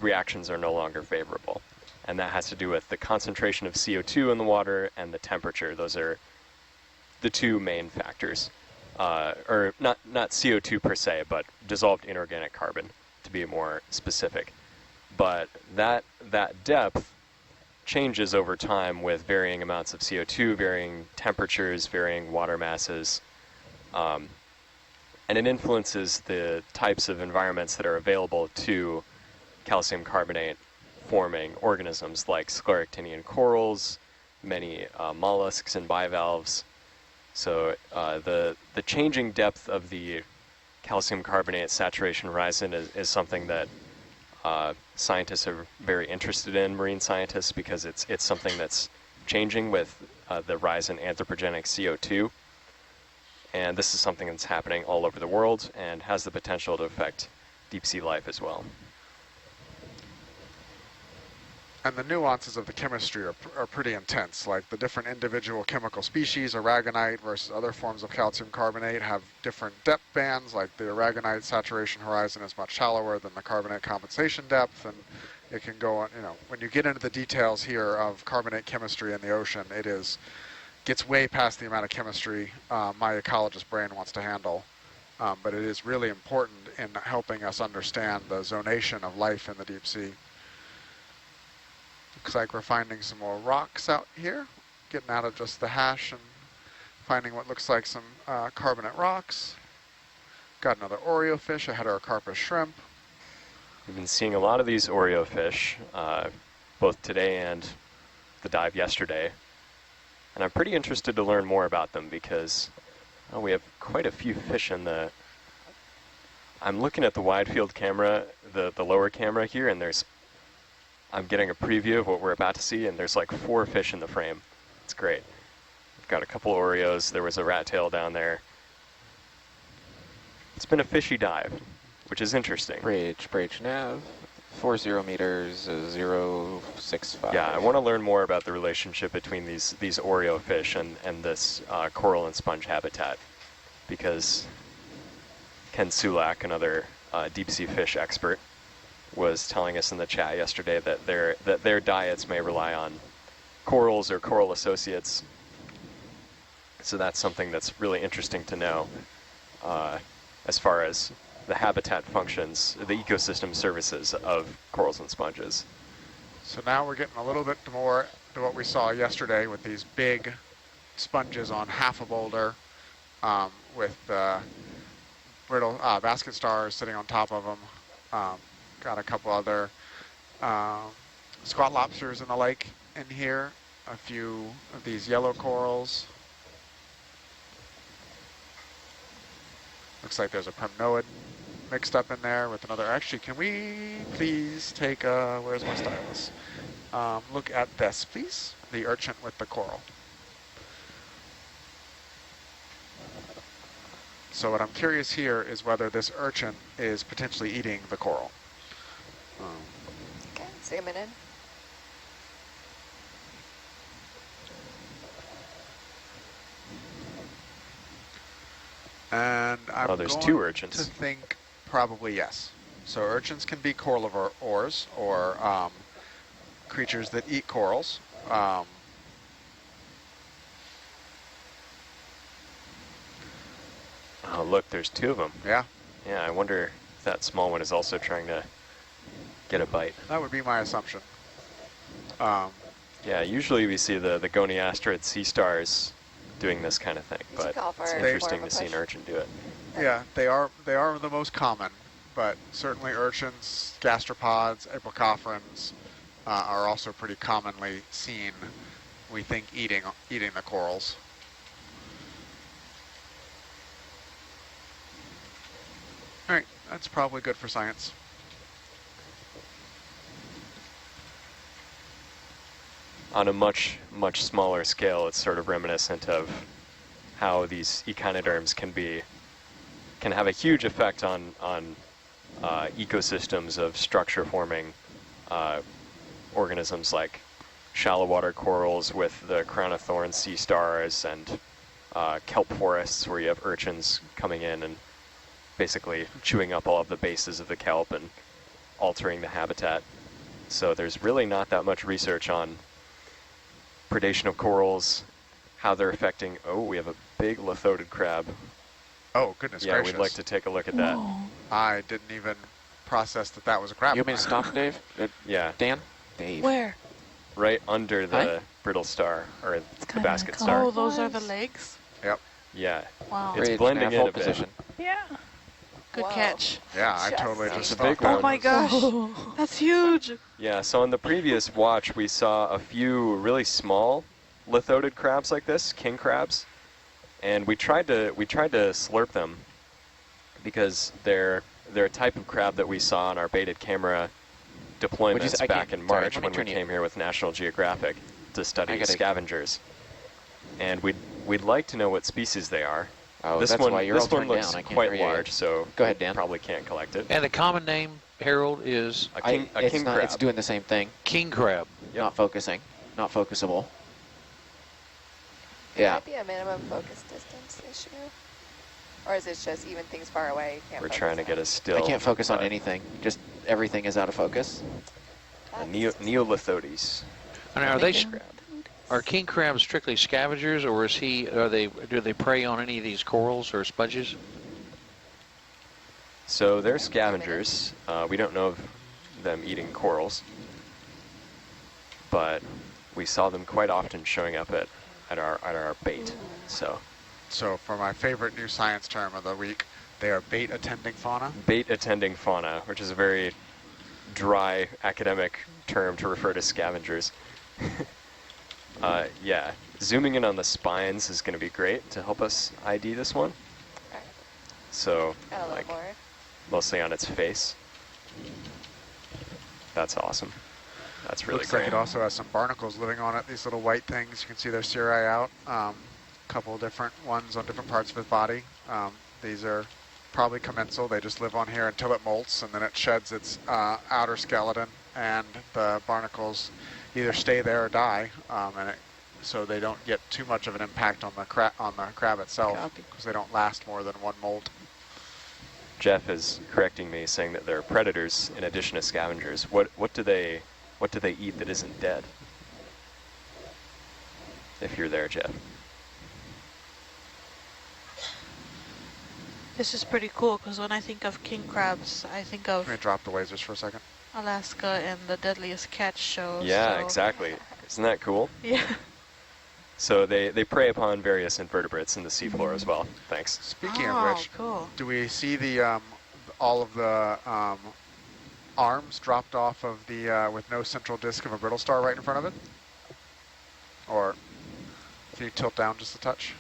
reactions are no longer favorable. And that has to do with the concentration of CO2 in the water and the temperature. Those are the two main factors. Or not CO2 per se, but dissolved inorganic carbon, to be more specific. But that depth changes over time with varying amounts of CO2, varying temperatures, varying water masses. And it influences the types of environments that are available to calcium carbonate forming organisms like scleractinian corals, many mollusks and bivalves. So the changing depth of the calcium carbonate saturation horizon is something that scientists are very interested in, marine scientists, because it's something that's changing with the rise in anthropogenic CO2. And this is something that's happening all over the world and has the potential to affect deep sea life as well. And the nuances of the chemistry are pretty intense. Like the different individual chemical species, aragonite versus other forms of calcium carbonate, have different depth bands. Like the aragonite saturation horizon is much shallower than the carbonate compensation depth, and it can go on. When you get into the details here of carbonate chemistry in the ocean, gets way past the amount of chemistry my ecologist brain wants to handle. But it is really important in helping us understand the zonation of life in the deep sea. Looks like we're finding some more rocks out here, getting out of just the hash and finding what looks like some carbonate rocks. Got another Oreo fish, a heterocarpus shrimp. We've been seeing a lot of these Oreo fish, both today and the dive yesterday. And I'm pretty interested to learn more about them because we have quite a few fish in the... I'm looking at the wide field camera, the lower camera here, and I'm getting a preview of what we're about to see, and there's like 4 fish in the frame. It's great. We've got a couple Oreos. There was a rat tail down there. It's been a fishy dive, which is interesting. Bridge nav, 40 meters, 065. Yeah, I want to learn more about the relationship between these Oreo fish and this coral and sponge habitat, because Ken Sulak, another deep sea fish expert, was telling us in the chat yesterday that their diets may rely on corals or coral associates. So that's something that's really interesting to know as far as the habitat functions, the ecosystem services of corals and sponges. So now we're getting a little bit more to what we saw yesterday with these big sponges on half a boulder with brittle basket stars sitting on top of them. Got a couple other squat lobsters in the lake in here, a few of these yellow corals. Looks like there's a primnoid mixed up in there with another. Actually, can we please take where's my stylus? Look at this, please. The urchin with the coral. So what I'm curious here is whether this urchin is potentially eating the coral. Okay, zoom it in. And I'm there's going 2 urchins. to think probably yes. So urchins can be coralivores or creatures that eat corals. Oh, look, there's 2 of them. Yeah. Yeah, I wonder if that small one is also trying to get a bite. That would be my assumption. Yeah, usually we see the goniasterid sea stars doing this kind of thing, but it's interesting to see an urchin do it. Yeah, they are the most common, but certainly urchins, gastropods, apocophorans are also pretty commonly seen, we think, eating the corals. All right, that's probably good for science. On a much smaller scale, it's sort of reminiscent of how these echinoderms can have a huge effect on ecosystems of structure-forming organisms like shallow water corals with the crown of thorns sea stars and kelp forests where you have urchins coming in and basically chewing up all of the bases of the kelp and altering the habitat. So there's really not that much research on predation of corals, how they're affecting. Oh, we have a big lithodid crab. Oh, goodness Yeah, gracious. we'd like to take a look at that. Whoa. I didn't even process that that was a crab. You want me to stop, Dave? Yeah, Dan? Dave. Where? right under the Hi. brittle star, or the kinda basket cool. star. Oh, those are the legs? Yep. Yeah, Wow. It's Bridge, blending nav, in hold a bit. position. Yeah. Good Whoa. catch. Yeah, I Just totally That's just a big thought that one. Oh my was- gosh, Oh. that's huge. Yeah, so on the previous watch, we saw a few really small lithodid crabs like this, king crabs, and we tried to slurp them because they're a type of crab that we saw on our baited camera deployments I back can't- in sorry, March let me when we turn you- came here with National Geographic to I study gotta- scavengers, and we'd like to know what species they are. Oh, this that's one why you're all this one turned looks down. I can't quite hear you. large, so Go ahead, Dan. probably can't collect it. And the common name, Harold, is A king it's not, crab. It's doing the same thing. king crab. Yep. Not focusing. Not focusable. There Yeah. might be a minimum focus distance issue. Or is it just even things far away you can't We're focus trying to on? get a still. I can't focus on but anything. Just everything is out of focus. A That's- Neolithodes. And are king crabs strictly scavengers, or do they prey on any of these corals or sponges? So they're scavengers. We don't know of them eating corals, but we saw them quite often showing up at our bait. So So for my favorite new science term of the week, they are bait attending fauna. bait attending fauna, which is a very dry academic term to refer to scavengers. Yeah, zooming in on the spines is going to be great to help us ID this one. Alright, So got a little like more. mostly on its face. That's awesome. That's really Looks great. like it also has some barnacles living on it. These little white things. You can see their cirri out. A couple of different ones on different parts of his body. These are probably commensal. They just live on here until it molts, and then it sheds its outer skeleton, and the barnacles either stay there or die, so they don't get too much of an impact on the crab itself, Copy. because they don't last more than one molt. Jeff is correcting me, saying that they're predators in addition to scavengers. What do they eat that isn't dead? If you're there, Jeff. This is pretty cool because when I think of king crabs, I think of Let me drop the lasers for a second. Alaska and the Deadliest Catch show. Yeah, so- exactly. Isn't that cool? Yeah. So they prey upon various invertebrates in the seafloor as well. Thanks. Speaking Oh, of which, cool. do we see the all of the arms dropped off of the with no central disk of a brittle star right in front of it? Or can you tilt down just a touch?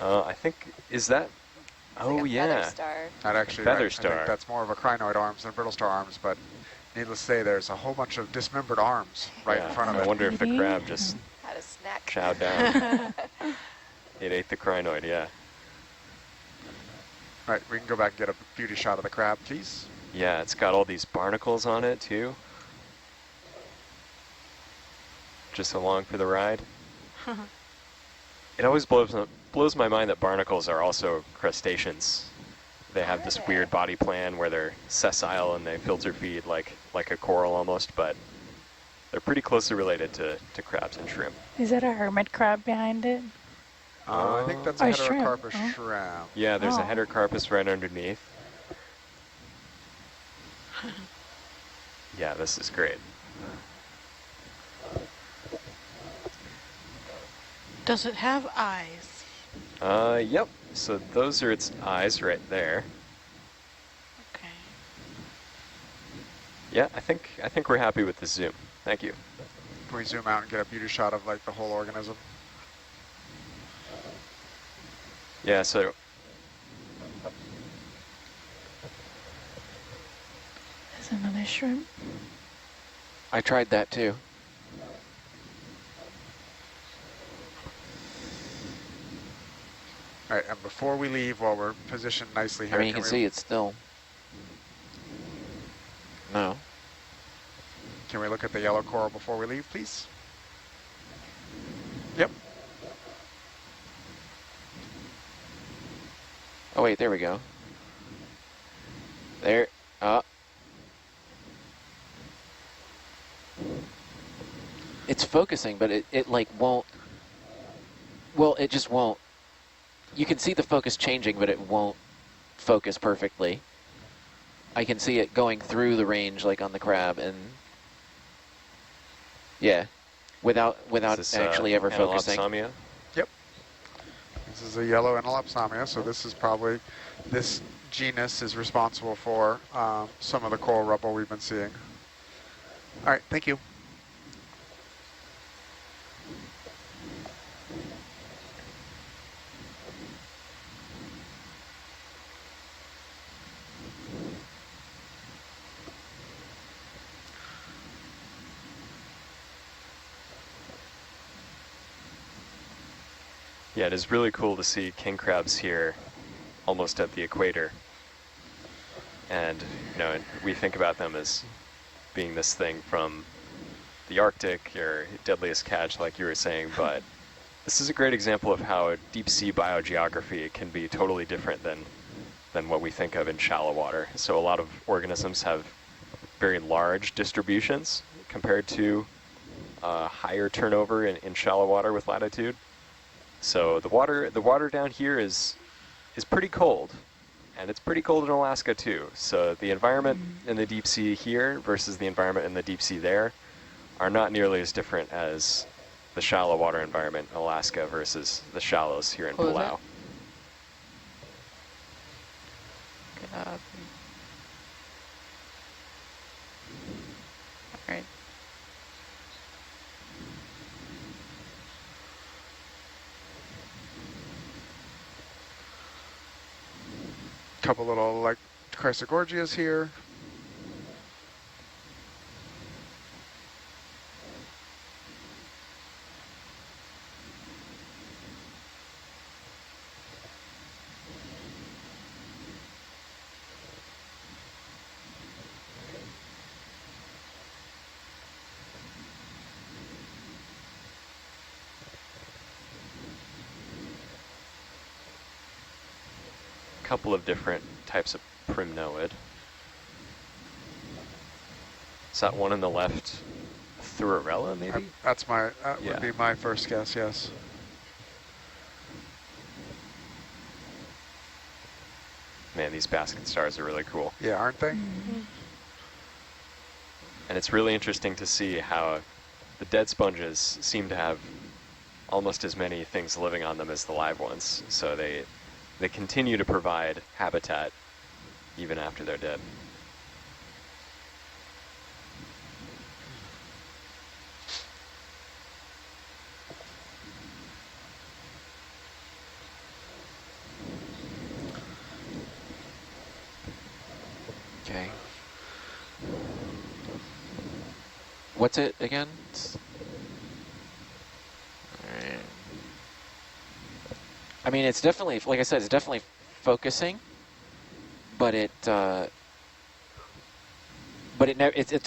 Oh. I think, is that, It's oh like a yeah. feather star. That actually, Feather I star. think that's more of a crinoid arms than brittle star arms, but needless to say, there's a whole bunch of dismembered arms right Yeah, in front of I it. wonder if the crab just Had a snack. chowed down. It ate the crinoid, yeah. Right, we can go back and get a beauty shot of the crab, please. Yeah, it's got all these barnacles on it too. Just along for the ride. It always blows my mind that barnacles are also crustaceans. They have this weird body plan where they're sessile and they filter feed like a coral almost, but they're pretty closely related to crabs and shrimp. Is that a hermit crab behind it? I think that's a Oh, shrimp. heterocarpus Oh. shrimp. Yeah, there's a Oh. heterocarpus right underneath. Yeah, this is great. Does it have eyes? Yep. So those are its eyes right there. Okay. Yeah, I think we're happy with the zoom. Thank you. Can we zoom out and get a beauty shot of like the whole organism? Yeah, so There's another shrimp. I tried that too. All right, and before we leave, while we're positioned nicely here, I mean, you can we, see it's still. No. can we look at the yellow coral before we leave, please? Yep. Oh wait, there we go. There. It's focusing, but it like won't. Well, it just won't. You can see the focus changing, but it won't focus perfectly. I can see it going through the range, like on the crab, and yeah, without actually ever focusing. Analopsamia? Yep. This is a yellow Analopsamia, so this is probably, this genus is responsible for some of the coral rubble we've been seeing. All right, thank you. Yeah, it is really cool to see king crabs here almost at the equator. And, you know, we think about them as being this thing from the Arctic or deadliest catch, like you were saying, but this is a great example of how deep sea biogeography can be totally different than what we think of in shallow water. So a lot of organisms have very large distributions compared to higher turnover in shallow water with latitude. So the water down here is pretty cold, and it's pretty cold in Alaska too. So the environment in the deep sea here versus the environment in the deep sea there are not nearly as different as the shallow water environment in Alaska versus the shallows here in Close it. Palau. Good job. All right. Couple little like Chrysogorgias here. Couple of different types of primnoid. Is that one on the left, Thurarella maybe? That's my, Yeah. would be my first guess, yes. Man, these basket stars are really cool. Yeah, aren't they? And it's really interesting to see how the dead sponges seem to have almost as many things living on them as the live ones. So they continue to provide habitat even after they're dead. Okay. What's it again? Alright. I mean, it's definitely, like I said, it's definitely focusing, but it's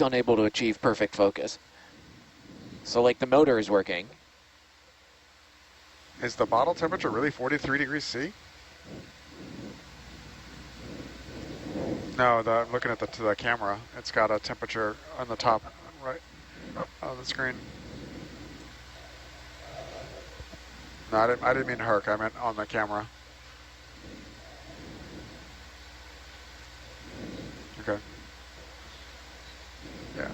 unable to achieve perfect focus. So, like, the motor is working. Is the bottle temperature really 43 degrees C? No, I'm looking at the camera. It's got a temperature on the top right on the screen. No, I didn't mean Herc. I meant on the camera. Okay. Yeah.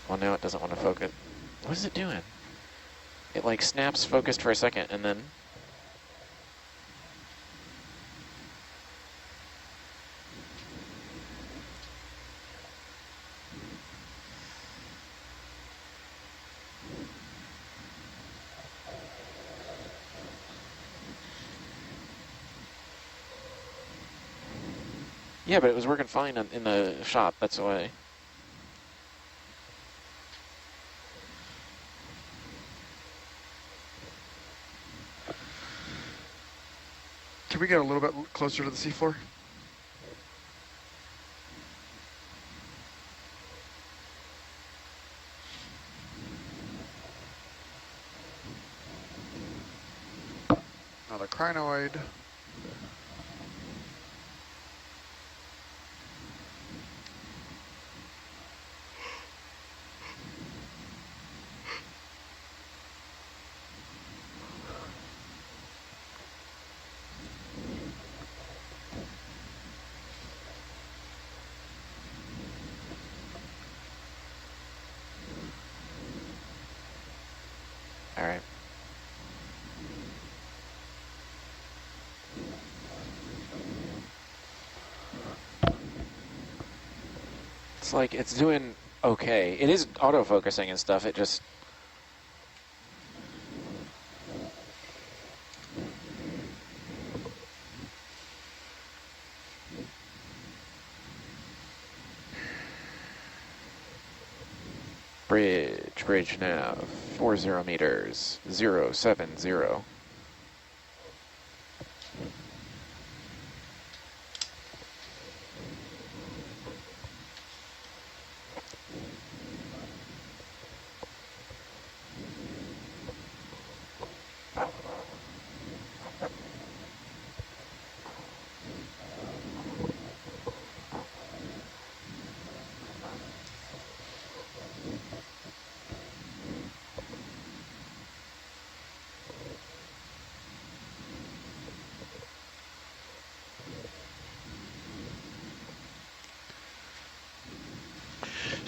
Well, now it doesn't want to focus. What is it doing? It like snaps focused for a second and then... Yeah, but it was working fine in the shop. That's why. Can we get a little bit closer to the seafloor? Another crinoid. All right. It's like it's doing okay. It is autofocusing and stuff. It just bridge nav 40 meters 070.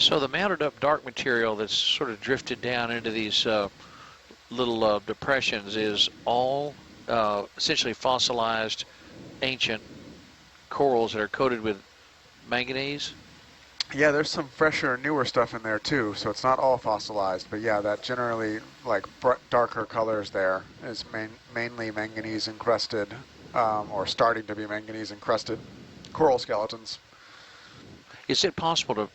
So the mounted up dark material that's sort of drifted down into these little depressions is all essentially fossilized ancient corals that are coated with manganese. Yeah, there's some fresher, newer stuff in there too, so it's not all fossilized. But yeah, that generally like darker colors there is mainly manganese encrusted, or starting to be manganese encrusted coral skeletons. Is it possible to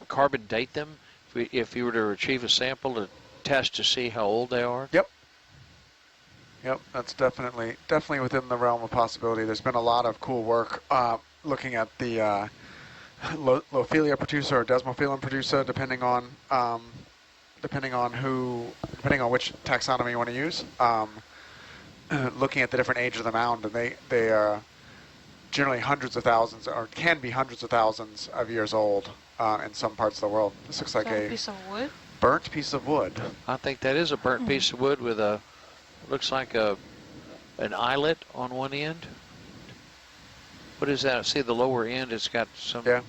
carbon date them if you were to retrieve a sample to test to see how old they are? Yep. Yep, that's definitely within the realm of possibility. There's been a lot of cool work looking at the Lophelia producer or Desmophyllum producer, depending on which taxonomy you want to use. Looking at the different age of the mound, and they are generally hundreds of thousands, or can be hundreds of thousands of years old in some parts of the world. This looks like a piece of wood. burnt piece of wood. I think that is a burnt piece of wood with a, looks like an eyelet on one end. What is that? See the lower end, it's got some... Yeah.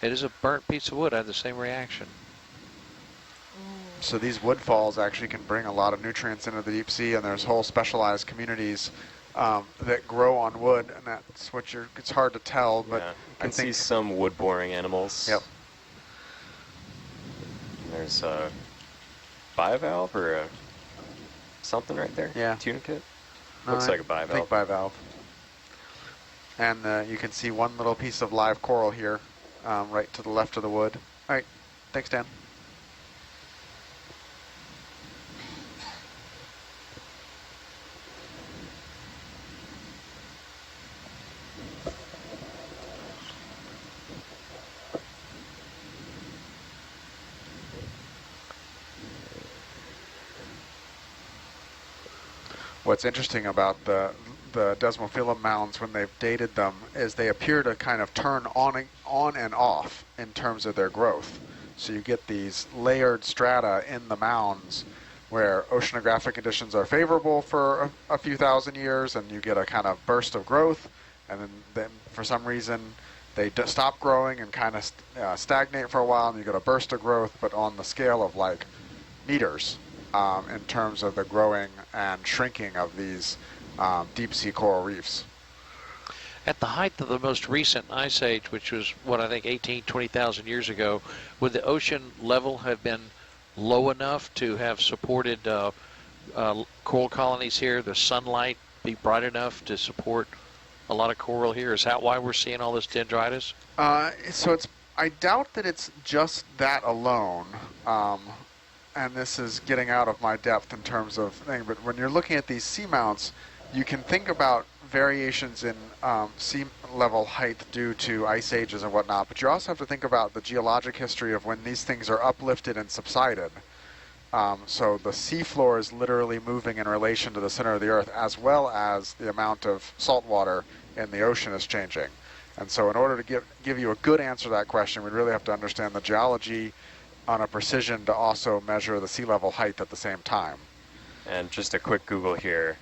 It is a burnt piece of wood. I had the same reaction. So these woodfalls actually can bring a lot of nutrients into the deep sea, and there's whole specialized communities that grow on wood, and that's what it's hard to tell, but Yeah. I can see some wood-boring animals. Yep. There's a bivalve or a something right there. Yeah. Tunicate. No, Looks I like a bivalve. think bivalve. And you can see one little piece of live coral here, right to the left of the wood. All right, thanks, Dan. What's interesting about the Desmophyllum mounds when they've dated them is they appear to kind of turn on and off in terms of their growth. So you get these layered strata in the mounds where oceanographic conditions are favorable for a few thousand years, and you get a kind of burst of growth, and then for some reason they stop growing and kind of stagnate for a while, and you get a burst of growth, but on the scale of like meters. In terms of the growing and shrinking of these deep sea coral reefs. At the height of the most recent ice age, which was, what, I think 18, 20,000 years ago, would the ocean level have been low enough to have supported coral colonies here, the sunlight be bright enough to support a lot of coral here? Is that why we're seeing all this dendritis? So it's, I doubt that it's just that alone. And this is getting out of my depth in terms of thing, but when you're looking at these seamounts, you can think about variations in sea level height due to ice ages and whatnot, but you also have to think about the geologic history of when these things are uplifted and subsided. So the seafloor is literally moving in relation to the center of the Earth, as well as the amount of salt water in the ocean is changing. And so in order to give you a good answer to that question, we really have to understand the geology on a precision to also measure the sea level height at the same time. And just a quick Google here.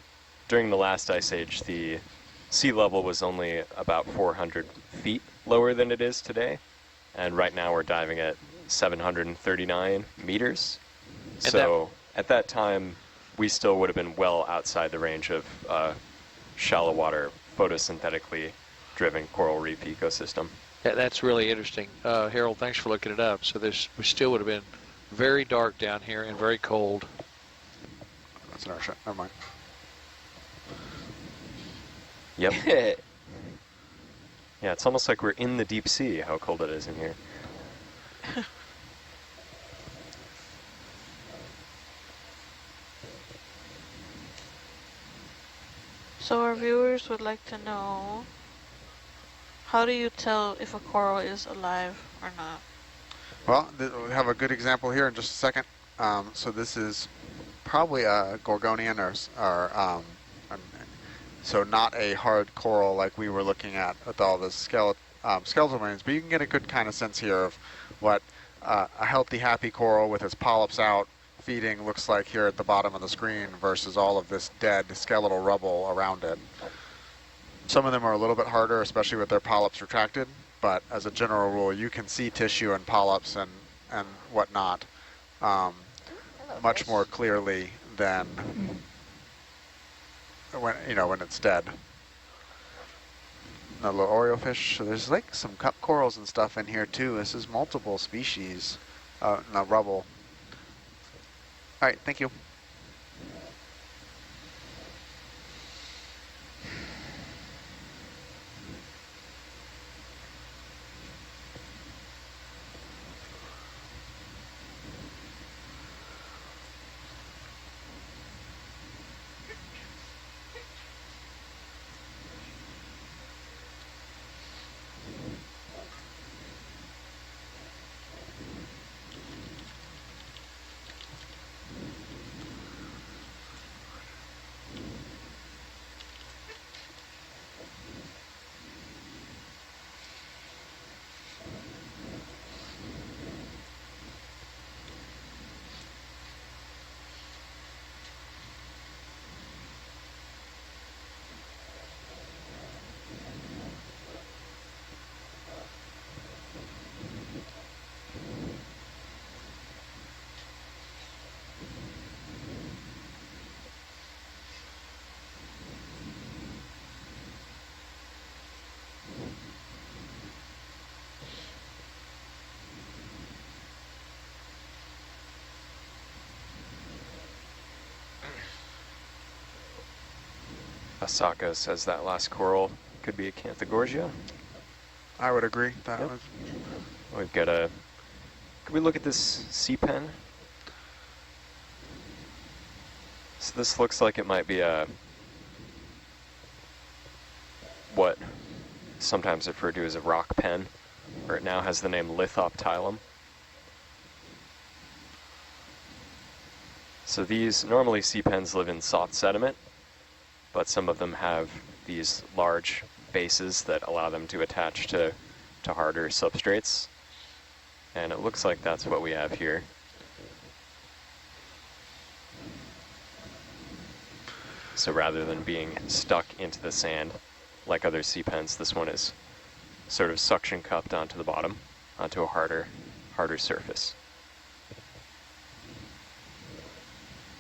During the last ice age, the sea level was only about 400 feet lower than it is today. And right now we're diving at 739 meters. And so at that time, we still would have been well outside the range of shallow water, photosynthetically driven coral reef ecosystem. That's really interesting. Harold, thanks for looking it up. So we still would have been very dark down here and very cold. That's another shot. Never mind. Yep. Yeah, it's almost like we're in the deep sea, how cold it is in here. So our viewers would like to know, how do you tell if a coral is alive or not? Well, we have a good example here in just a second. So this is probably a Gorgonian so not a hard coral like we were looking at with all the skeletal remains, but you can get a good kind of sense here of what a healthy, happy coral with its polyps out feeding looks like here at the bottom of the screen versus all of this dead skeletal rubble around it. Some of them are a little bit harder, especially with their polyps retracted, but as a general rule, you can see tissue and polyps and whatnot much more clearly than when it's dead. A little Oreo fish. So there's like some cup corals and stuff in here too. This is multiple species. No, rubble. All right, thank you. Asaka says that last coral could be a Canthogorgia. I would agree. That Yep. was We've got a... Can we look at this sea pen? So this looks like it might be a... what sometimes referred to as a rock pen, or it now has the name Lithoptilum. So these, normally sea pens live in soft sediment, but some of them have these large bases that allow them to attach to harder substrates. And it looks like that's what we have here. So rather than being stuck into the sand like other sea pens, this one is sort of suction cupped onto the bottom, onto a harder surface.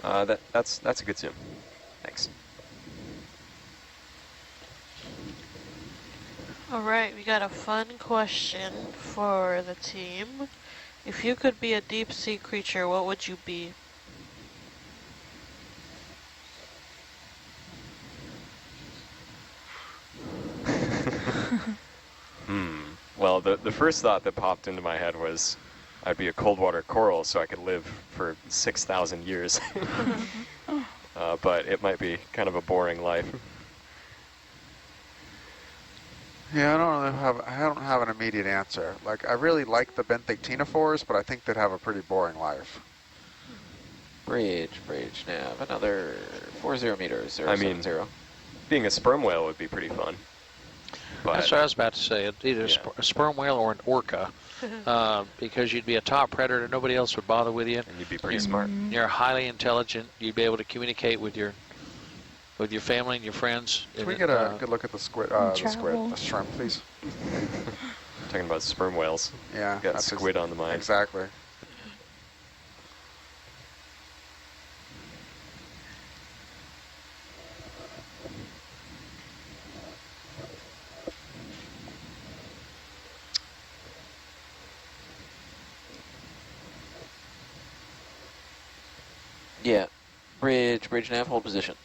That's a good zoom. Thanks. Alright, we got a fun question for the team. If you could be a deep sea creature, what would you be? Well, the first thought that popped into my head was I'd be a cold water coral so I could live for 6,000 years. But it might be kind of a boring life. Yeah, I don't have an immediate answer. Like, I really like the benthic ctenophores, but I think they'd have a pretty boring life. Bridge, nav, another 40 meters, 070. Being a sperm whale would be pretty fun. But That's what I was about to say. Either Yeah. a sperm whale or an orca, because you'd be a top predator. Nobody else would bother with you. and you'd be pretty smart. You're highly intelligent. You'd be able to communicate with your family and your friends. Can we And, get a good look at the Travel. the shrimp, please? Talking about sperm whales. Yeah. Got that's squid on the mind. Exactly. Yeah. Bridge, nav, hold position.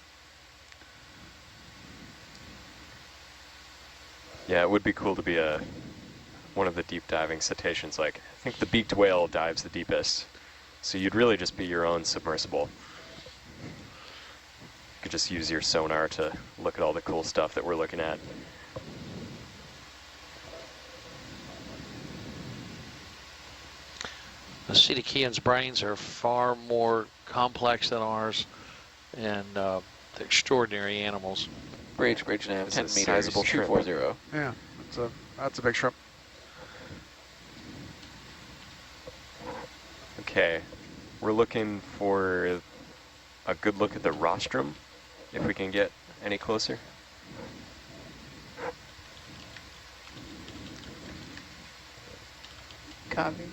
Yeah, it would be cool to be one of the deep diving cetaceans. Like, I think the beaked whale dives the deepest, so you'd really just be your own submersible. You could just use your sonar to look at all the cool stuff that we're looking at. The cetaceans' brains are far more complex than ours, and they're extraordinary animals. Bridge, nav, It's 10 a meters, sizable shrimp. 240. Yeah. That's a big shrimp. Okay, we're looking for a good look at the rostrum, if we can get any closer. Copy.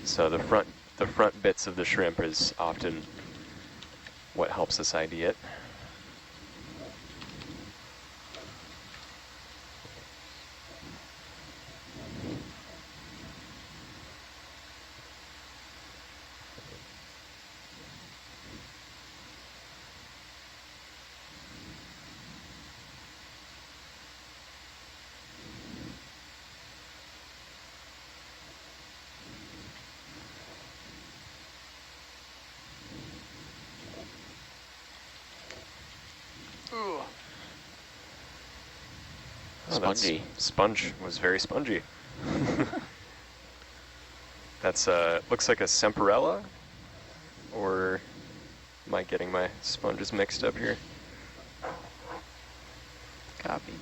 So the front bits of the shrimp is often what helps us ID it. Oh, that's- Spongy. Sponge was very spongy. That's looks like a Semperella, or am I getting my sponges mixed up here? Copy.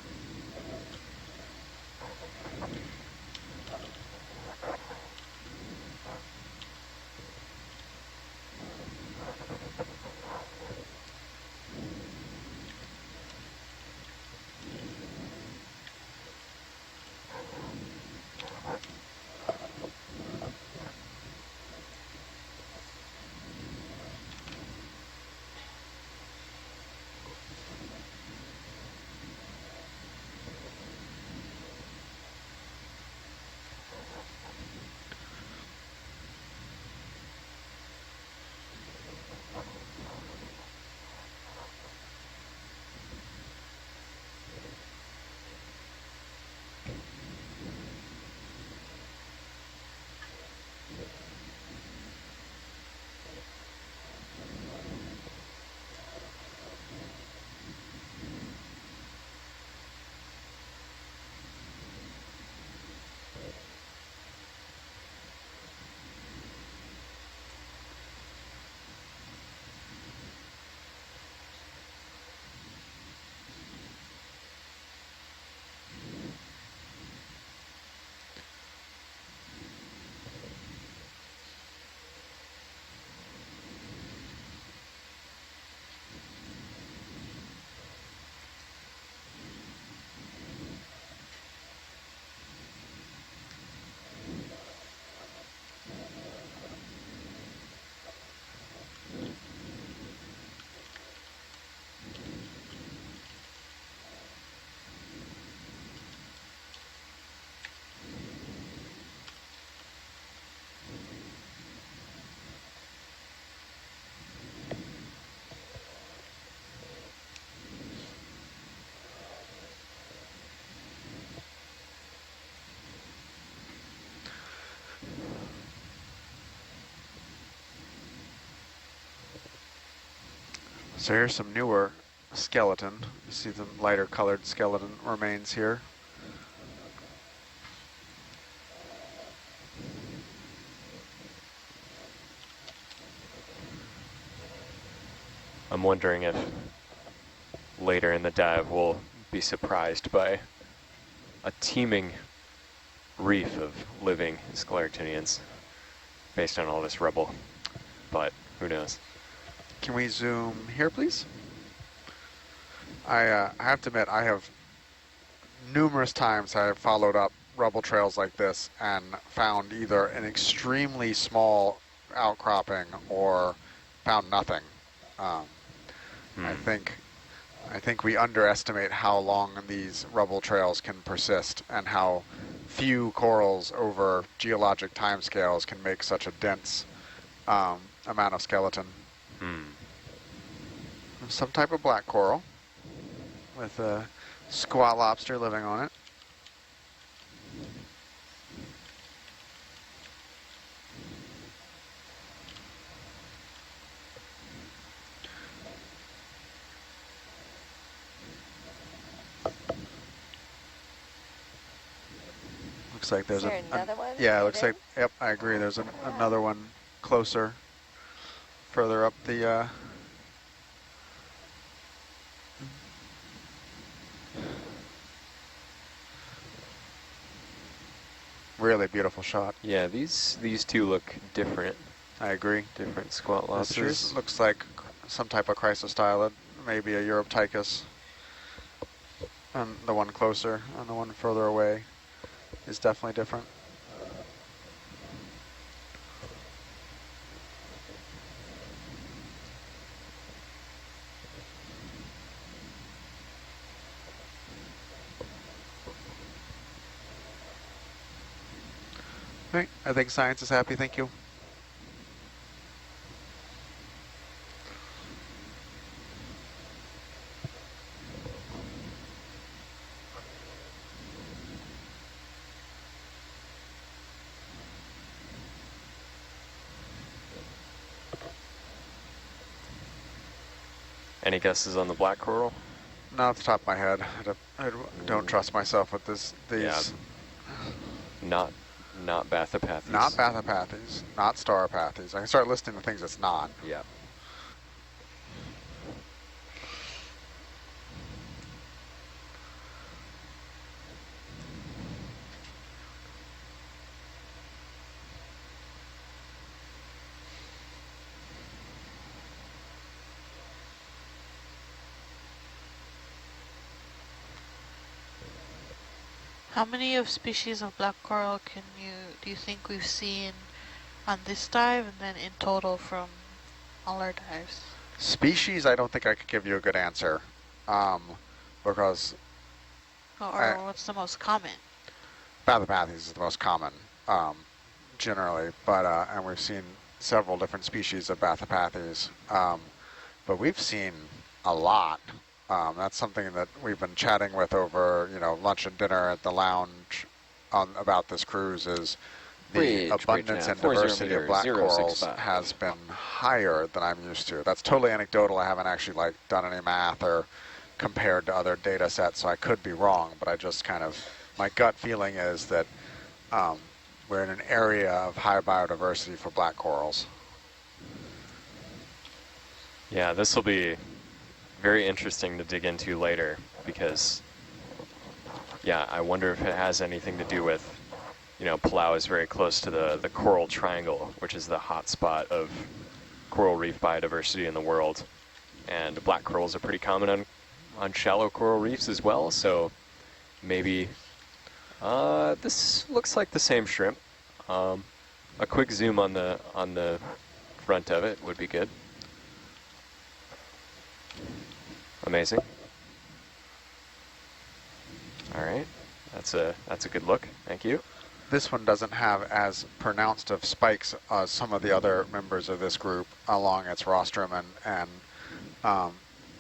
So here's some newer skeleton. You see the lighter colored skeleton remains here. I'm wondering if later in the dive we'll be surprised by a teeming reef of living scleractinians based on all this rubble, but who knows? Can we zoom here, please? I have to admit, I have numerous times I have followed up rubble trails like this and found either an extremely small outcropping or found nothing. I think we underestimate how long these rubble trails can persist and how few corals over geologic timescales can make such a dense amount of skeleton. Some type of black coral with a squat lobster living on it. Looks like there's Is there another one? Yeah, it looks hidden? like, yep, I agree. There's another one closer, further up the really beautiful shot. Yeah, these two look different. I agree. Different squat This lobsters. looks like some type of chrysostylid, maybe a Europtychus. And the one closer and the one further away is definitely different. Right, I think science is happy, thank you. Any guesses on the black coral? Not off the top of my head. I don't trust myself with these. Yeah. Not Bathopathes. Not Bathopathes, not Stauropathes. I can start listing the things it's not. Yeah. How many of species of black coral do you think we've seen on this dive and then in total from all our dives? Species, I don't think I could give you a good answer, because Or what's the most common? Bathopathes is the most common, generally, but and we've seen several different species of Bathopathes, but we've seen a lot. That's something that we've been chatting with over, lunch and dinner at the lounge about this cruise is the abundance and diversity of black corals has been higher than I'm used to. That's totally anecdotal. I haven't actually done any math or compared to other data sets, so I could be wrong, but I just my gut feeling is that we're in an area of high biodiversity for black corals. Yeah, this will be very interesting to dig into later because, yeah, I wonder if it has anything to do with, Palau is very close to the coral triangle, which is the hot spot of coral reef biodiversity in the world. And black corals are pretty common on shallow coral reefs as well, so maybe this looks like the same shrimp. A quick zoom on the front of it would be good. Amazing. All right, that's a good look. Thank you. This one doesn't have as pronounced of spikes as some of the other members of this group along its rostrum and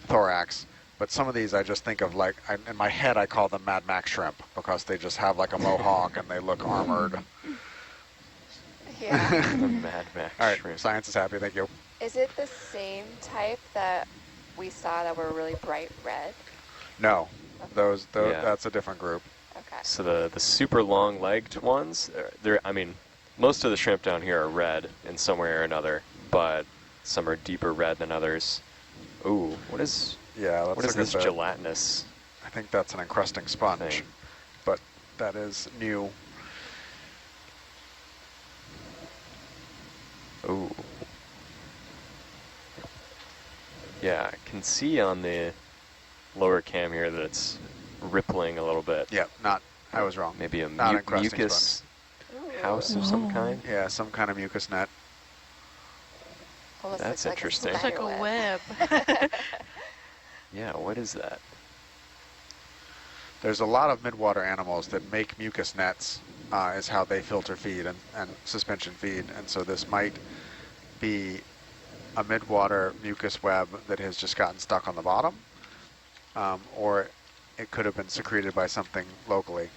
thorax. But some of these I just think of in my head I call them Mad Max shrimp because they just have a mohawk and they look armored. Yeah. The Mad Max All right, shrimp. science is happy, thank you. Is it the same type that we saw that were really bright red? No, those Yeah. that's a different group. Okay. So the super long-legged ones, I mean, most of the shrimp down here are red in some way or another, but some are deeper red than others. Ooh, what is Yeah, let's what is look this at the, gelatinous I think that's an encrusting sponge, thing? but that is new. Ooh. Yeah, I can see on the lower cam here that it's rippling a little bit. Yeah, I was wrong. Maybe a Not encrusting mucus Ooh. house of some Ooh. kind. Yeah, some kind of mucus net. Almost That's looks interesting. It's like a web. Yeah, what is that? There's a lot of midwater animals that make mucus nets, is how they filter feed and suspension feed, and so this might be a midwater mucus web that has just gotten stuck on the bottom, or it could have been secreted by something locally.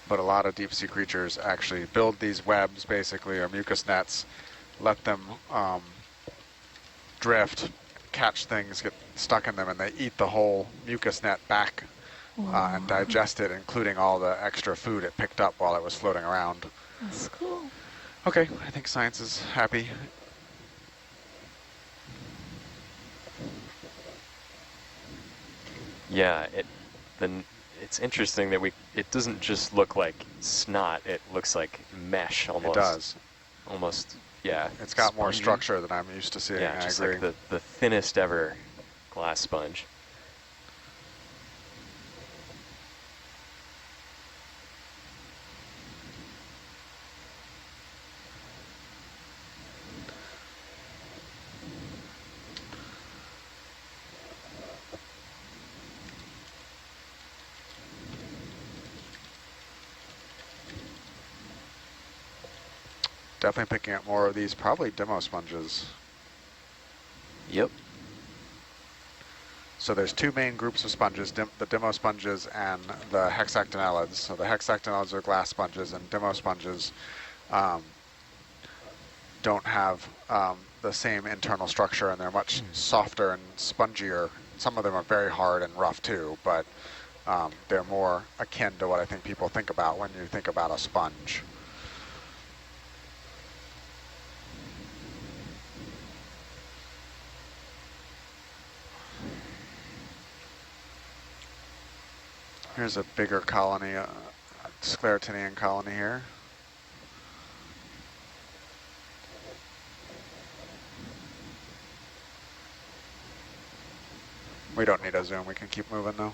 But a lot of deep sea creatures actually build these webs, basically, or mucus nets, let them drift, catch things, get stuck in them, and they eat the whole mucus net back and digest it, including all the extra food it picked up while it was floating around. That's cool. Okay, I think science is happy. Yeah, it's interesting that it doesn't just look like snot, it looks like mesh almost. It does. Almost, yeah. It's got more spongy. structure than I'm used to seeing, Yeah, I just agree. like the thinnest ever glass sponge. Definitely picking up more of these, probably demo sponges. Yep. So there's two main groups of sponges, the demo sponges and the hexactinellids. So the hexactinellids are glass sponges, and demo sponges don't have the same internal structure, and they're much softer and spongier. Some of them are very hard and rough too, but they're more akin to what I think people think about when you think about a sponge. Here's a bigger colony, a sclerotinian colony here. We don't need a zoom, we can keep moving though.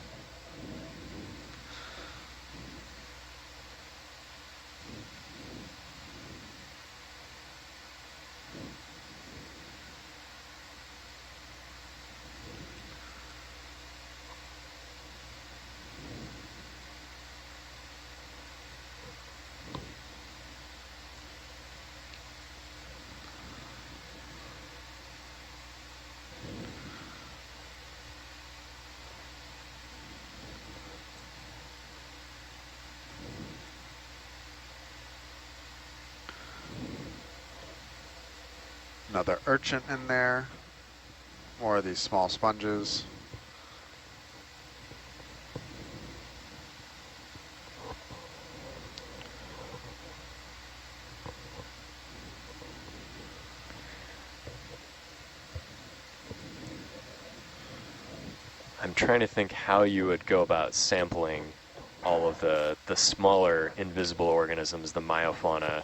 Another urchin in there. More of these small sponges. I'm trying to think how you would go about sampling all of the smaller invisible organisms, the myofauna,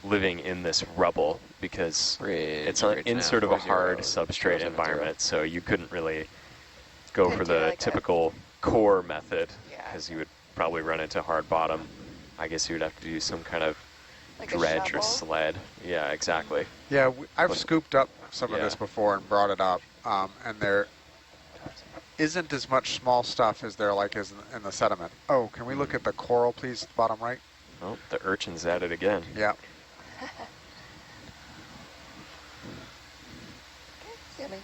living in this rubble, because it's in sort of a hard substrate environment, so you couldn't really go Couldn't for do the like typical core method, Yeah. because you would probably run into hard bottom. I guess you would have to do some kind of Like a dredge or shovel? sled. Yeah, exactly. Yeah, I've But- scooped up some of yeah. this before and brought it up, and there isn't as much small stuff as there like is in the sediment. Oh, can we look at the coral, please, bottom right? Oh, the urchin's at it again. Yeah. Zooming.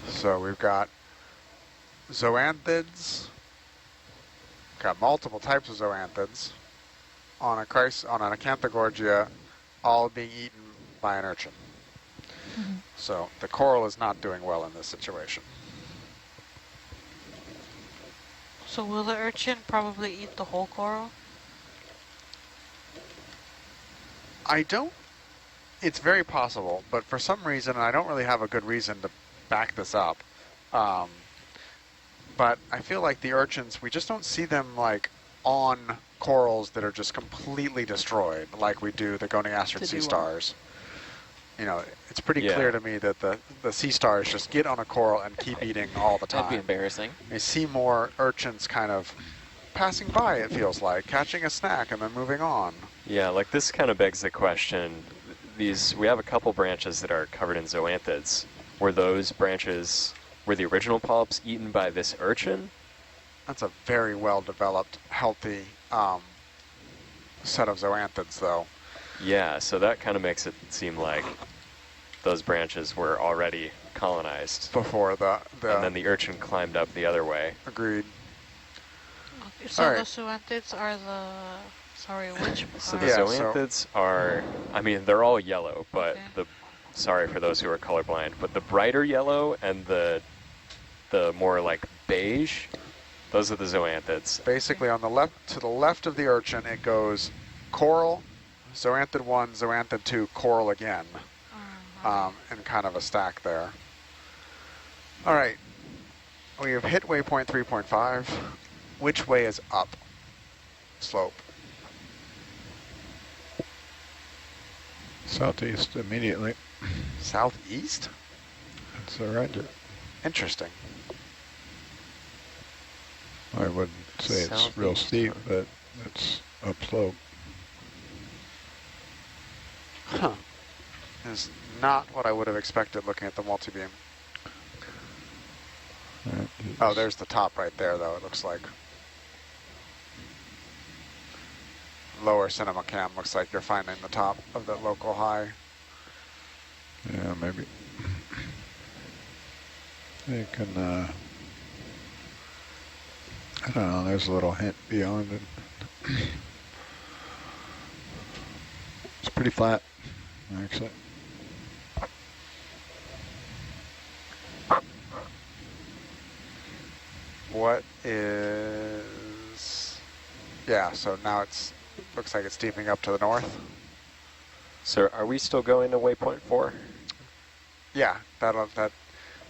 So we've got zoanthids. Got multiple types of zoanthids. On an Acanthogorgia, all being eaten by an urchin. So the coral is not doing well in this situation. So will the urchin probably eat the whole coral? It's very possible, but for some reason, and I don't really have a good reason to back this up, but I feel like the urchins, we just don't see them like on corals that are just completely destroyed like we do the goniasterid sea stars. You know, it's pretty clear to me that the sea stars just get on a coral and keep eating all the time. That'd be embarrassing. You see more urchins kind of passing by, it feels like, catching a snack and then moving on. Yeah, like this kind of begs the question. We have a couple branches that are covered in zoanthids. Were those branches, were the original polyps eaten by this urchin? That's a very well-developed, healthy set of zoanthids, though. Yeah, so that kind of makes it seem like those branches were already colonized. Before the And then the urchin climbed up the other way. Agreed. Okay, so Alright. the zoanthids are the... Sorry, which So part? the zoanthids are, I mean, they're all yellow, but sorry for those who are colorblind, but the brighter yellow and the more like beige, those are the zoanthids. Basically, on the left, to the left of the urchin, it goes coral, zoanthid 1, zoanthid 2, coral again, and kind of a stack there. All right, we have hit waypoint 3.5. Which way is up slope? Southeast immediately. Southeast? That's surrender. Interesting. I wouldn't say it's real steep, but it's upslope. Huh. Is not what I would have expected looking at the multi-beam. Right, Oh, there's the top right there, though, it looks like. Lower cinema cam looks like you're finding the top of the local high. yeah, maybe. You can, I don't know, there's a little hint beyond it. It's pretty flat, actually. What is... Yeah, so now it's looks like it's steeping up to the north. So are we still going to waypoint 4? Yeah, that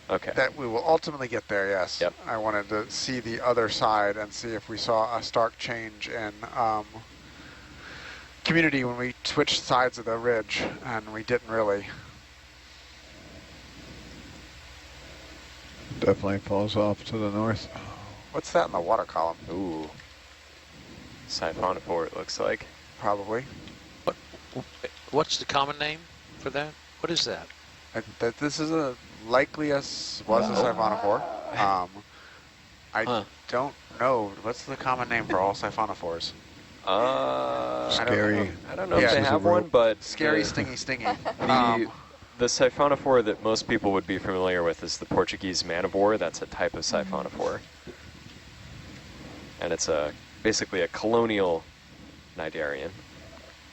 Okay. we will ultimately get there, yes. Yep. I wanted to see the other side and see if we saw a stark change in community when we switched sides of the ridge, and we didn't really. Definitely falls off to the north. What's that in the water column? Ooh. Siphonophore, it looks like. Probably. What's the common name for that? What is that? That this is a likely was a siphonophore. I don't know. What's the common name for all siphonophores? Scary. I don't know if they have one, but Scary, stingy. the siphonophore that most people would be familiar with is the Portuguese manivore. That's a type of siphonophore. And it's basically a colonial cnidarian.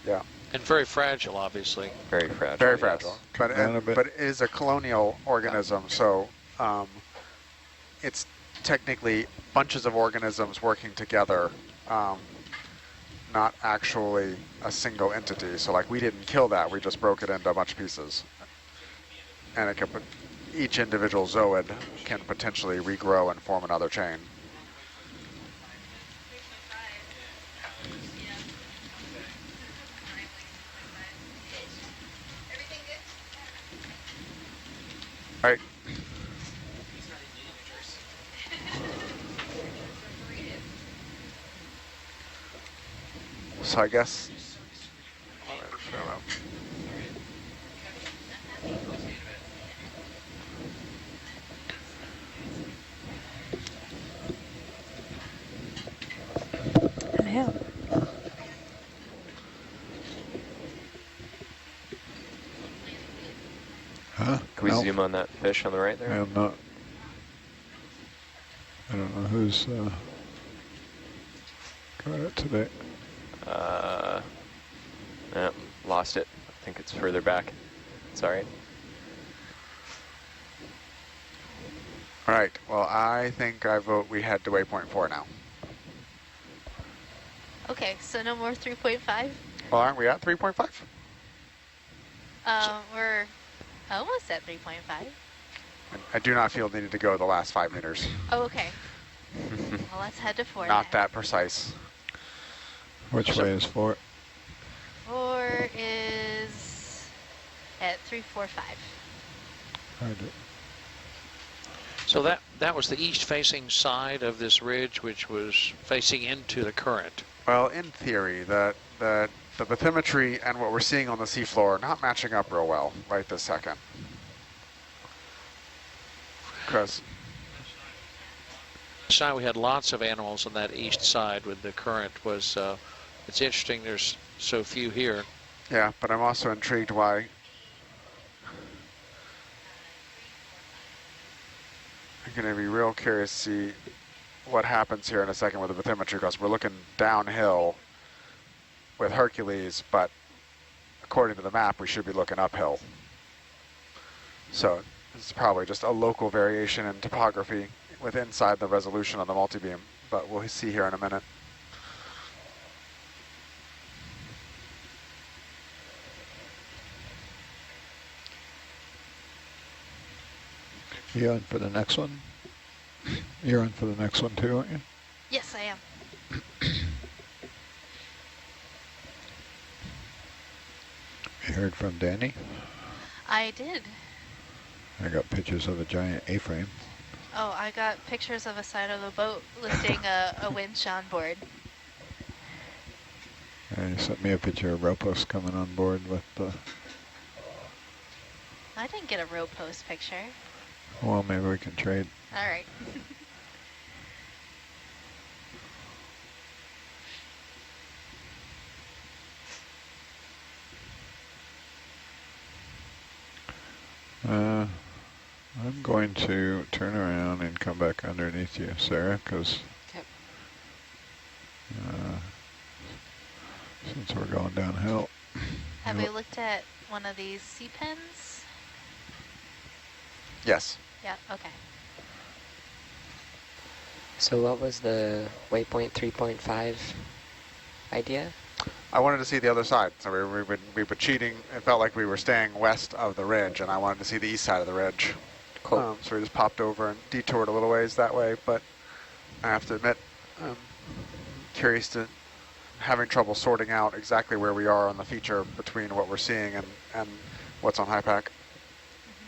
Yeah. And very fragile, obviously. Very fragile. Very yes. fragile. But it is a colonial organism, so it's technically bunches of organisms working together, not actually a single entity. So like we didn't kill that, we just broke it into a bunch of pieces. And it can, each individual zooid can potentially regrow and form another chain. All right. So I guess. Hello. Huh? Can we No. zoom on that fish on the right there? I'm not. I don't know who's got it today. Lost it. I think it's further back. Sorry. All right, well, I think I vote we head to waypoint 4 now. Okay, so no more 3.5? Well, aren't we at 3.5? We're almost at 3.5. I do not feel needed to go the last 5 meters. Oh, okay. Well, let's head to 4 Not then. that precise. Which way is 4? 4 is at 345. So that was the east-facing side of this ridge, which was facing into the current. Well, in theory, the bathymetry and what we're seeing on the seafloor are not matching up real well right this second. Because Side we had lots of animals on that east side with the current. Was it's interesting there's so few here. yeah, but I'm also intrigued why. I'm going to be real curious to see what happens here in a second with the bathymetry, because we're looking downhill with Hercules, but according to the map, we should be looking uphill. So it's probably just a local variation in topography with inside the resolution of the multibeam, but we'll see here in a minute. You on for the next one? You're on for the next one too, aren't you? Yes, I am. You heard from Danny? I did. I got pictures of a giant A-frame. Oh, I got pictures of a side of a boat lifting a winch on board. And he sent me a picture of Ropos coming on board with the... I didn't get a row post picture. Well, maybe we can trade. All right. I'm going to turn around and come back underneath you, Sarah, because Yep. Since we're going downhill. Have we looked at one of these sea pens? Yes. Yeah, okay. So what was the waypoint 3.5 idea? I wanted to see the other side. So we were cheating. It felt like we were staying west of the ridge, and I wanted to see the east side of the ridge. Cool. So we just popped over and detoured a little ways that way, but I have to admit, I'm curious to having trouble sorting out exactly where we are on the feature between what we're seeing and what's on HiPAC.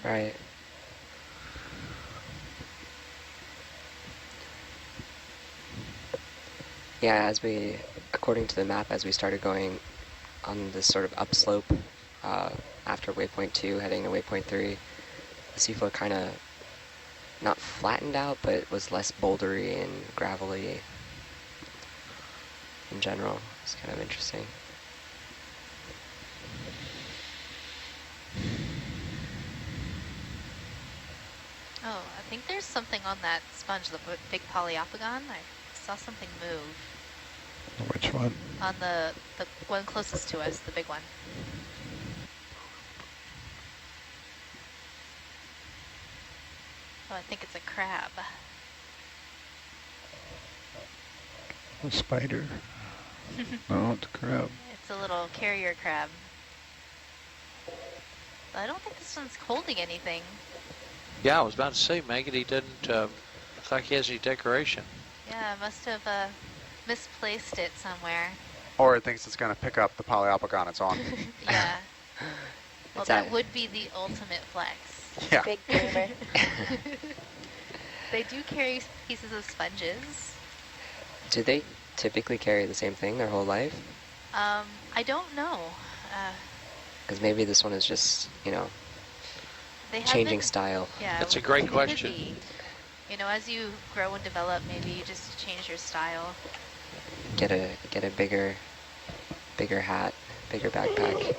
Right. Yeah, according to the map, as we started going on this sort of upslope after waypoint 2, heading to waypoint 3, the seafloor kind of not flattened out, but it was less bouldery and gravelly in general. It's kind of interesting. Oh, I think there's something on that sponge, the big polyopogon. I saw something move. Which one? On the one closest to us, the big one. Oh, I think it's a crab. A spider. No, it's a crab. It's a little carrier crab. But I don't think this one's holding anything. Yeah, I was about to say, Megan, he doesn't look like he has any decoration. Yeah, I must have misplaced it somewhere. Or it thinks it's going to pick up the polyopogon it's on. Yeah. Well, It's that a- would be the ultimate flex. Yeah. Big gamer. They do carry pieces of sponges. Do they typically carry the same thing their whole life? I don't know. Because maybe this one is just, They have changing been, style. Yeah, That's a it great could question. be. You know, as you grow and develop, maybe you just change your style. Get a bigger hat, bigger backpack.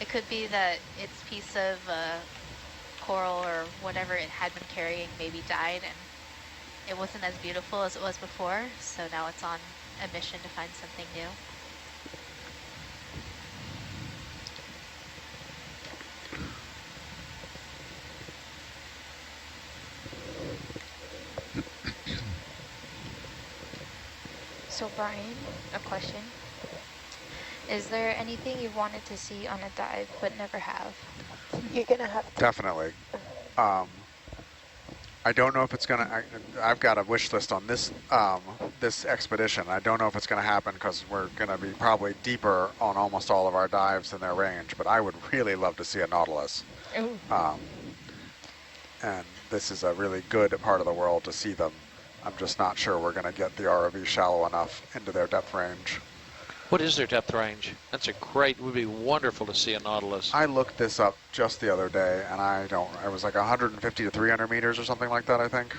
It could be that its piece of coral or whatever it had been carrying maybe died and it wasn't as beautiful as it was before, so now it's on a mission to find something new. So Brian, a question. Is there anything you wanted to see on a dive but never have? You're gonna have to. Definitely. I don't know if it's gonna. I've got a wish list on this this expedition. I don't know if it's gonna happen because we're gonna be probably deeper on almost all of our dives in their range. But I would really love to see a Nautilus. Ooh. And this is a really good part of the world to see them. I'm just not sure we're gonna get the ROV shallow enough into their depth range. What is their depth range? That's a great, would be wonderful to see a Nautilus. I looked this up just the other day, and it was like 150 to 300 meters or something like that, I think.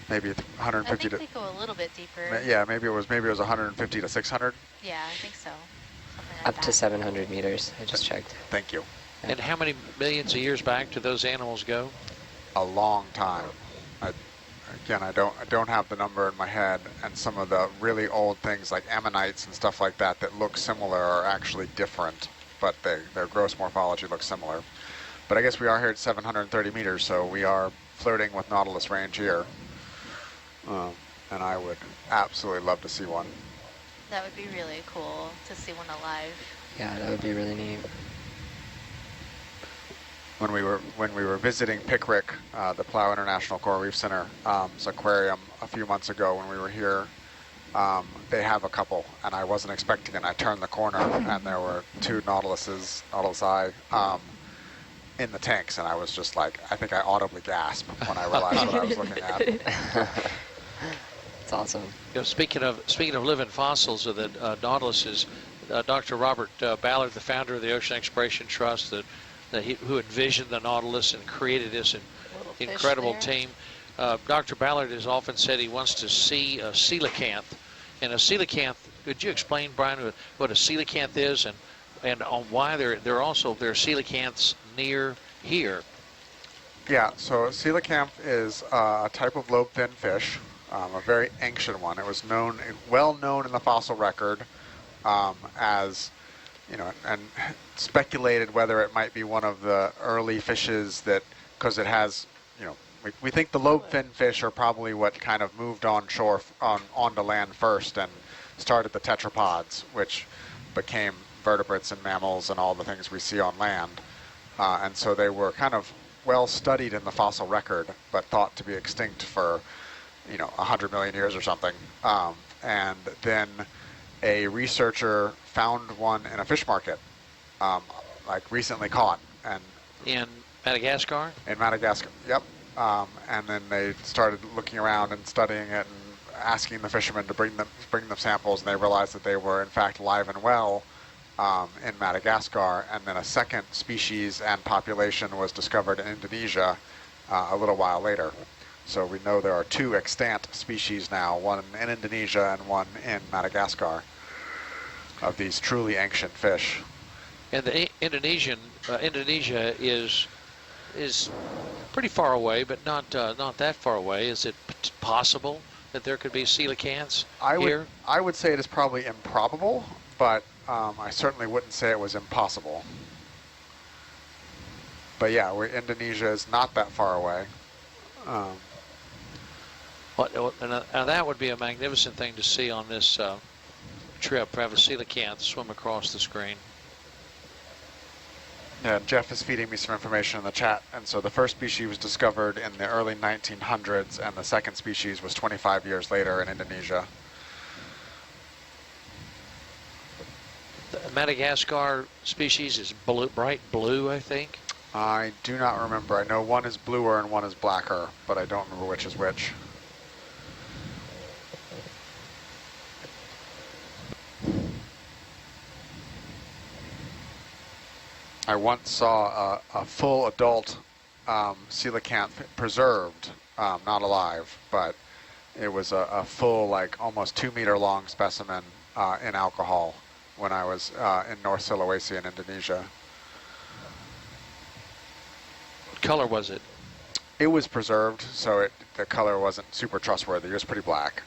Maybe 150 I think they go a little bit deeper. Yeah, maybe it was 150 to 600. Yeah, I think so. Something like Up that. to 700 meters, I just checked. Thank you. And how many millions of years back do those animals go? A long time. Again, I don't have the number in my head, and some of the really old things like ammonites and stuff like that that look similar are actually different, but their gross morphology looks similar. But I guess we are here at 730 meters, so we are flirting with Nautilus range here. And I would absolutely love to see one. That would be really cool to see one alive. Yeah, that would be really neat. When we were visiting Pickwick, the Plough International Coral Reef Center's aquarium a few months ago when we were here, they have a couple, and I wasn't expecting it. I turned the corner, and there were two Nautilus in the tanks, and I was just like, I think I audibly gasped when I realized what I was looking at. It's awesome. You know, speaking of living fossils of the Nautiluses, Dr. Robert Ballard, the founder of the Ocean Exploration Trust, who envisioned the Nautilus and created this incredible team. Dr. Ballard has often said he wants to see a coelacanth. And a coelacanth, could you explain, Brian, what a coelacanth is and on why there are coelacanths near here? Yeah, so a coelacanth is a type of lobe-fin fish, a very ancient one. It was well known in the fossil record as, and speculated whether it might be one of the early fishes that, because it has, we think the lobe-fin fish are probably what kind of moved on shore, onto land first and started the tetrapods, which became vertebrates and mammals and all the things we see on land. And so they were kind of well studied in the fossil record, but thought to be extinct for, 100 million years or something. And then a researcher found one in a fish market, like recently caught. And in Madagascar? In Madagascar, yep. And then they started looking around and studying it and asking the fishermen to bring them samples, and they realized that they were in fact alive and well in Madagascar. And then a second species and population was discovered in Indonesia a little while later. So we know there are two extant species now, one in Indonesia and one in Madagascar, of these truly ancient fish. And the Indonesia is pretty far away, but not that far away. Is it possible that there could be coelacanths here? I would say it is probably improbable, but I certainly wouldn't say it was impossible. But yeah, Indonesia is not that far away. Now that would be a magnificent thing to see on this trip, have a coelacanth swim across the screen. Yeah, Jeff is feeding me some information in the chat, and so the first species was discovered in the early 1900s, and the second species was 25 years later in Indonesia. The Madagascar species is bright blue, I think. I do not remember. I know one is bluer and one is blacker, but I don't remember which is which. I once saw a full adult coelacanth preserved, not alive, but it was a full, like almost 2 meter long specimen in alcohol when I was in North Sulawesi in Indonesia. What color was it? It was preserved, so the color wasn't super trustworthy. It was pretty black.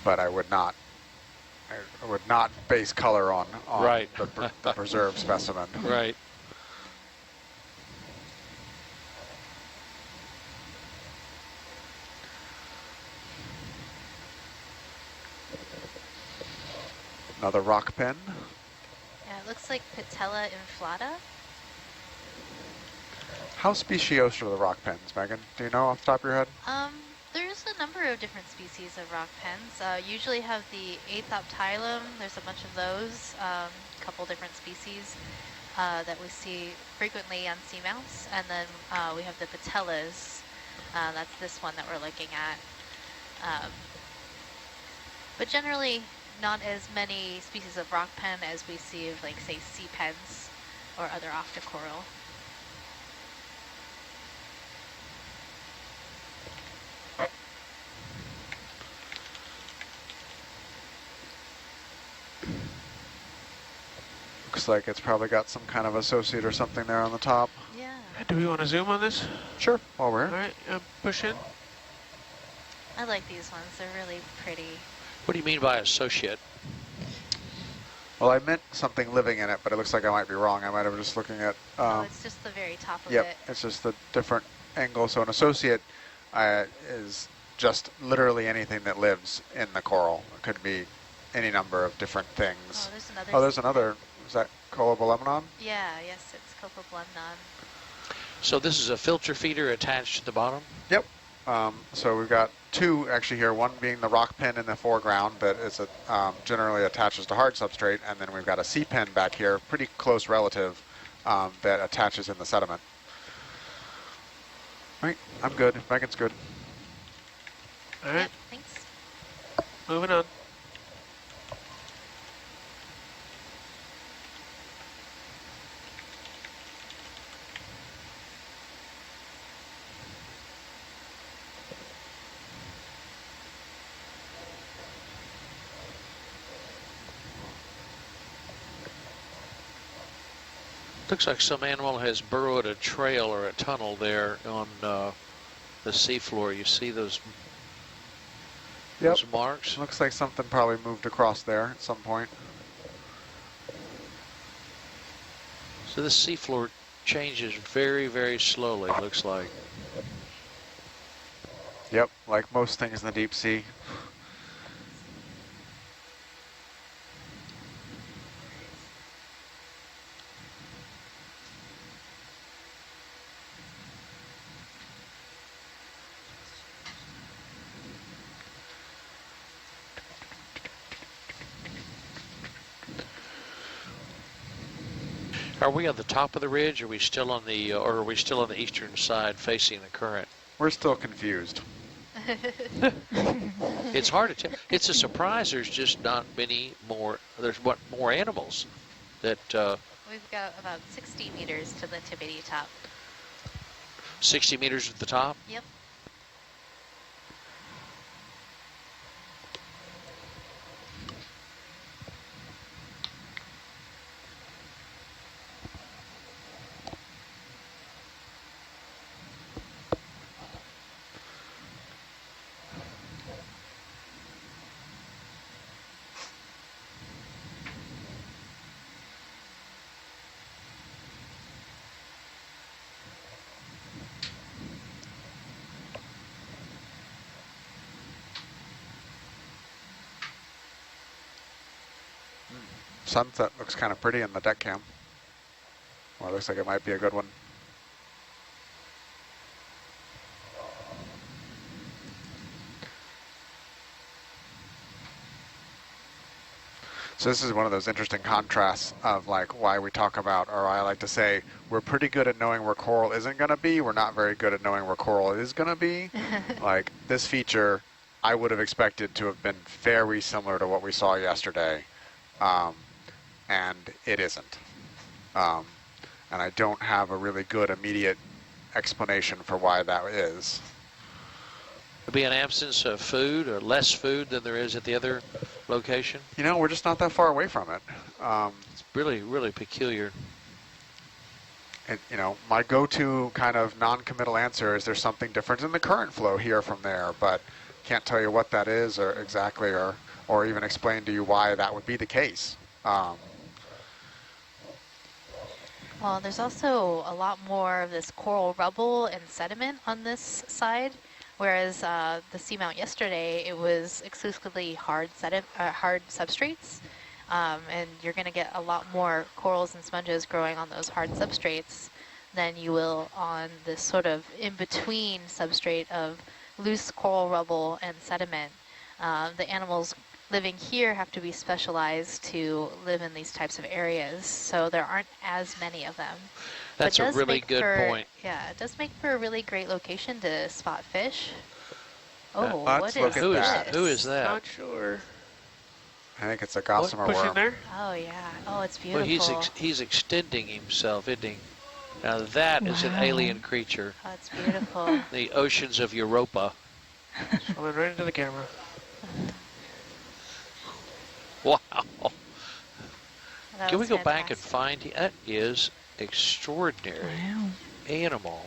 But I would not base color on right. the preserved specimen. Right. Another rock pen. Yeah, it looks like Patella inflata. How speciose are the rock pens, Megan? Do you know off the top of your head? There's a number of different species of rock pens. Usually have the Aethoptylum. There's a bunch of those, a couple different species that we see frequently on seamounts. And then we have the Patellas. That's this one that we're looking at. But generally, not as many species of rock pen as we see of, like, say, sea pens or other octocoral. Looks like it's probably got some kind of associate or something there on the top. Yeah. Do we want to zoom on this? Sure, while we're All right, push in. I like these ones. They're really pretty. What do you mean by associate? Well, I meant something living in it, but it looks like I might be wrong. I might have just looking at... Oh, it's just the very top of yep, it. it's just the different angle. So an associate is just literally anything that lives in the coral. It could be any number of different things. Oh, there's another. Oh, there's another. Is that Colobolemnon? Yeah, yes, it's Copoblemnon. So this is a filter feeder attached to the bottom? Yep. So we've got two actually here, one being the rock pen in the foreground that is generally attaches to hard substrate, and then we've got a sea pen back here, pretty close relative, that attaches in the sediment. All right, I'm good. Megan's good. All right. Yep, thanks. Moving on. Looks like some animal has burrowed a trail or a tunnel there on the seafloor. You see those, those marks? Looks like something probably moved across there at some point. So the seafloor changes very, very slowly, looks like. Yep, like most things in the deep sea. Are we on the top of the ridge? Are we still on the, or are we still on the eastern side facing the current? We're still confused. It's hard to tell. It's a surprise. There's just not many more. There's more animals that. We've got about 60 meters to the tippity top. 60 meters at the top. Yep. Sunset looks kind of pretty in the deck cam. Well, it looks like it might be a good one. So this is one of those interesting contrasts of like why we talk about, or I like to say, we're pretty good at knowing where coral isn't going to be. We're not very good at knowing where coral is going to be. Like this feature, I would have expected to have been very similar to what we saw yesterday. And it isn't. And I don't have a really good immediate explanation for why that is. Would be an absence of food or less food than there is at the other location? You know, we're just not that far away from it. It's really, really peculiar. And, you know, my go-to kind of non-committal answer is there's something different in the current flow here from there, but can't tell you what that is or exactly, or even explain to you why that would be the case. Well, there's also a lot more of this coral rubble and sediment on this side, whereas the seamount yesterday, it was exclusively hard substrates. and you're going to get a lot more corals and sponges growing on those hard substrates than you will on this sort of in-between substrate of loose coral rubble and sediment. The animals living here have to be specialized to live in these types of areas, so there aren't as many of them. That's a really good point. Yeah, it does make for a really great location to spot fish. Let's What look is at Who is that. who is that? Not sure. I think it's a gossamer Push in worm. there. Oh yeah. Oh, it's Well, beautiful. he's extending himself, isn't he? Now that is an alien creature. Oh, it's beautiful. The oceans of Europa. Swimming right into the camera. Wow. That Can we was go back and fantastic. find? That is extraordinary Wow. animal.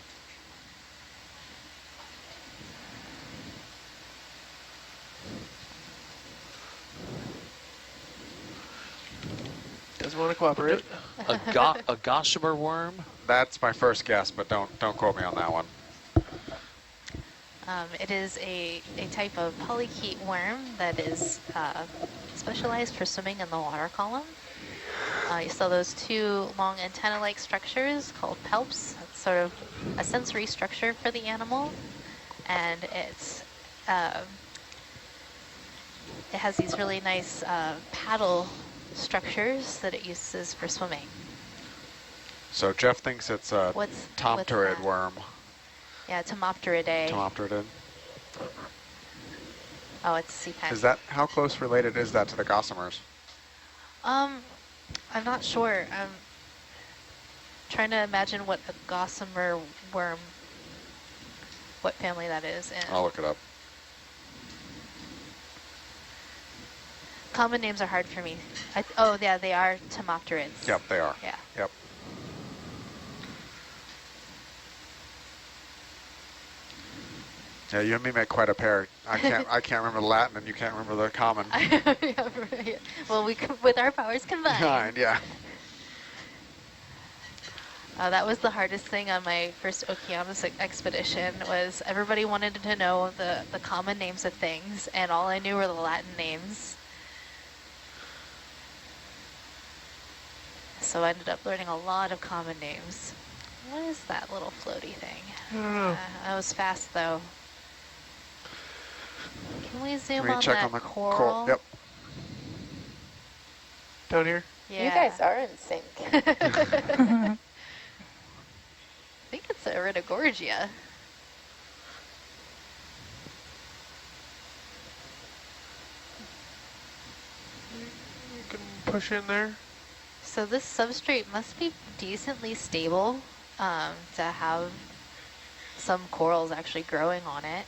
Doesn't want to cooperate. A gossamer worm. That's my first guess, but don't quote me on that one. It is a type of polychaete worm that is specialized for swimming in the water column. You saw those two long antenna-like structures called palps. That's sort of a sensory structure for the animal, and it has these really nice paddle structures that it uses for swimming. So Jeff thinks it's a What's Tomterid that? worm. Yeah, Tomopteridae. Tomopterid. Oh, it's sea pen. Is that, how close related is that to the gossamers? I'm not sure. I'm trying to imagine what a gossamer worm, what family that is in. I'll look it up. Common names are hard for me. Oh, yeah, they are Tomopterids. Yep, they are. Yeah. Yep. Yeah, you and me make quite a pair. I can't remember the Latin, and you can't remember the common. Yeah, right. Well, with our powers combined. Kind, yeah. That was the hardest thing on my first Okeanos expedition, was everybody wanted to know the common names of things, and all I knew were the Latin names. So I ended up learning a lot of common names. What is that little floaty thing? I don't know. That was fast, though. Can we zoom Can we on check that on the coral? Yep. Down here. Yeah. You guys are in sync. I think it's a Iridogorgia. You can push in there. So this substrate must be decently stable to have some corals actually growing on it.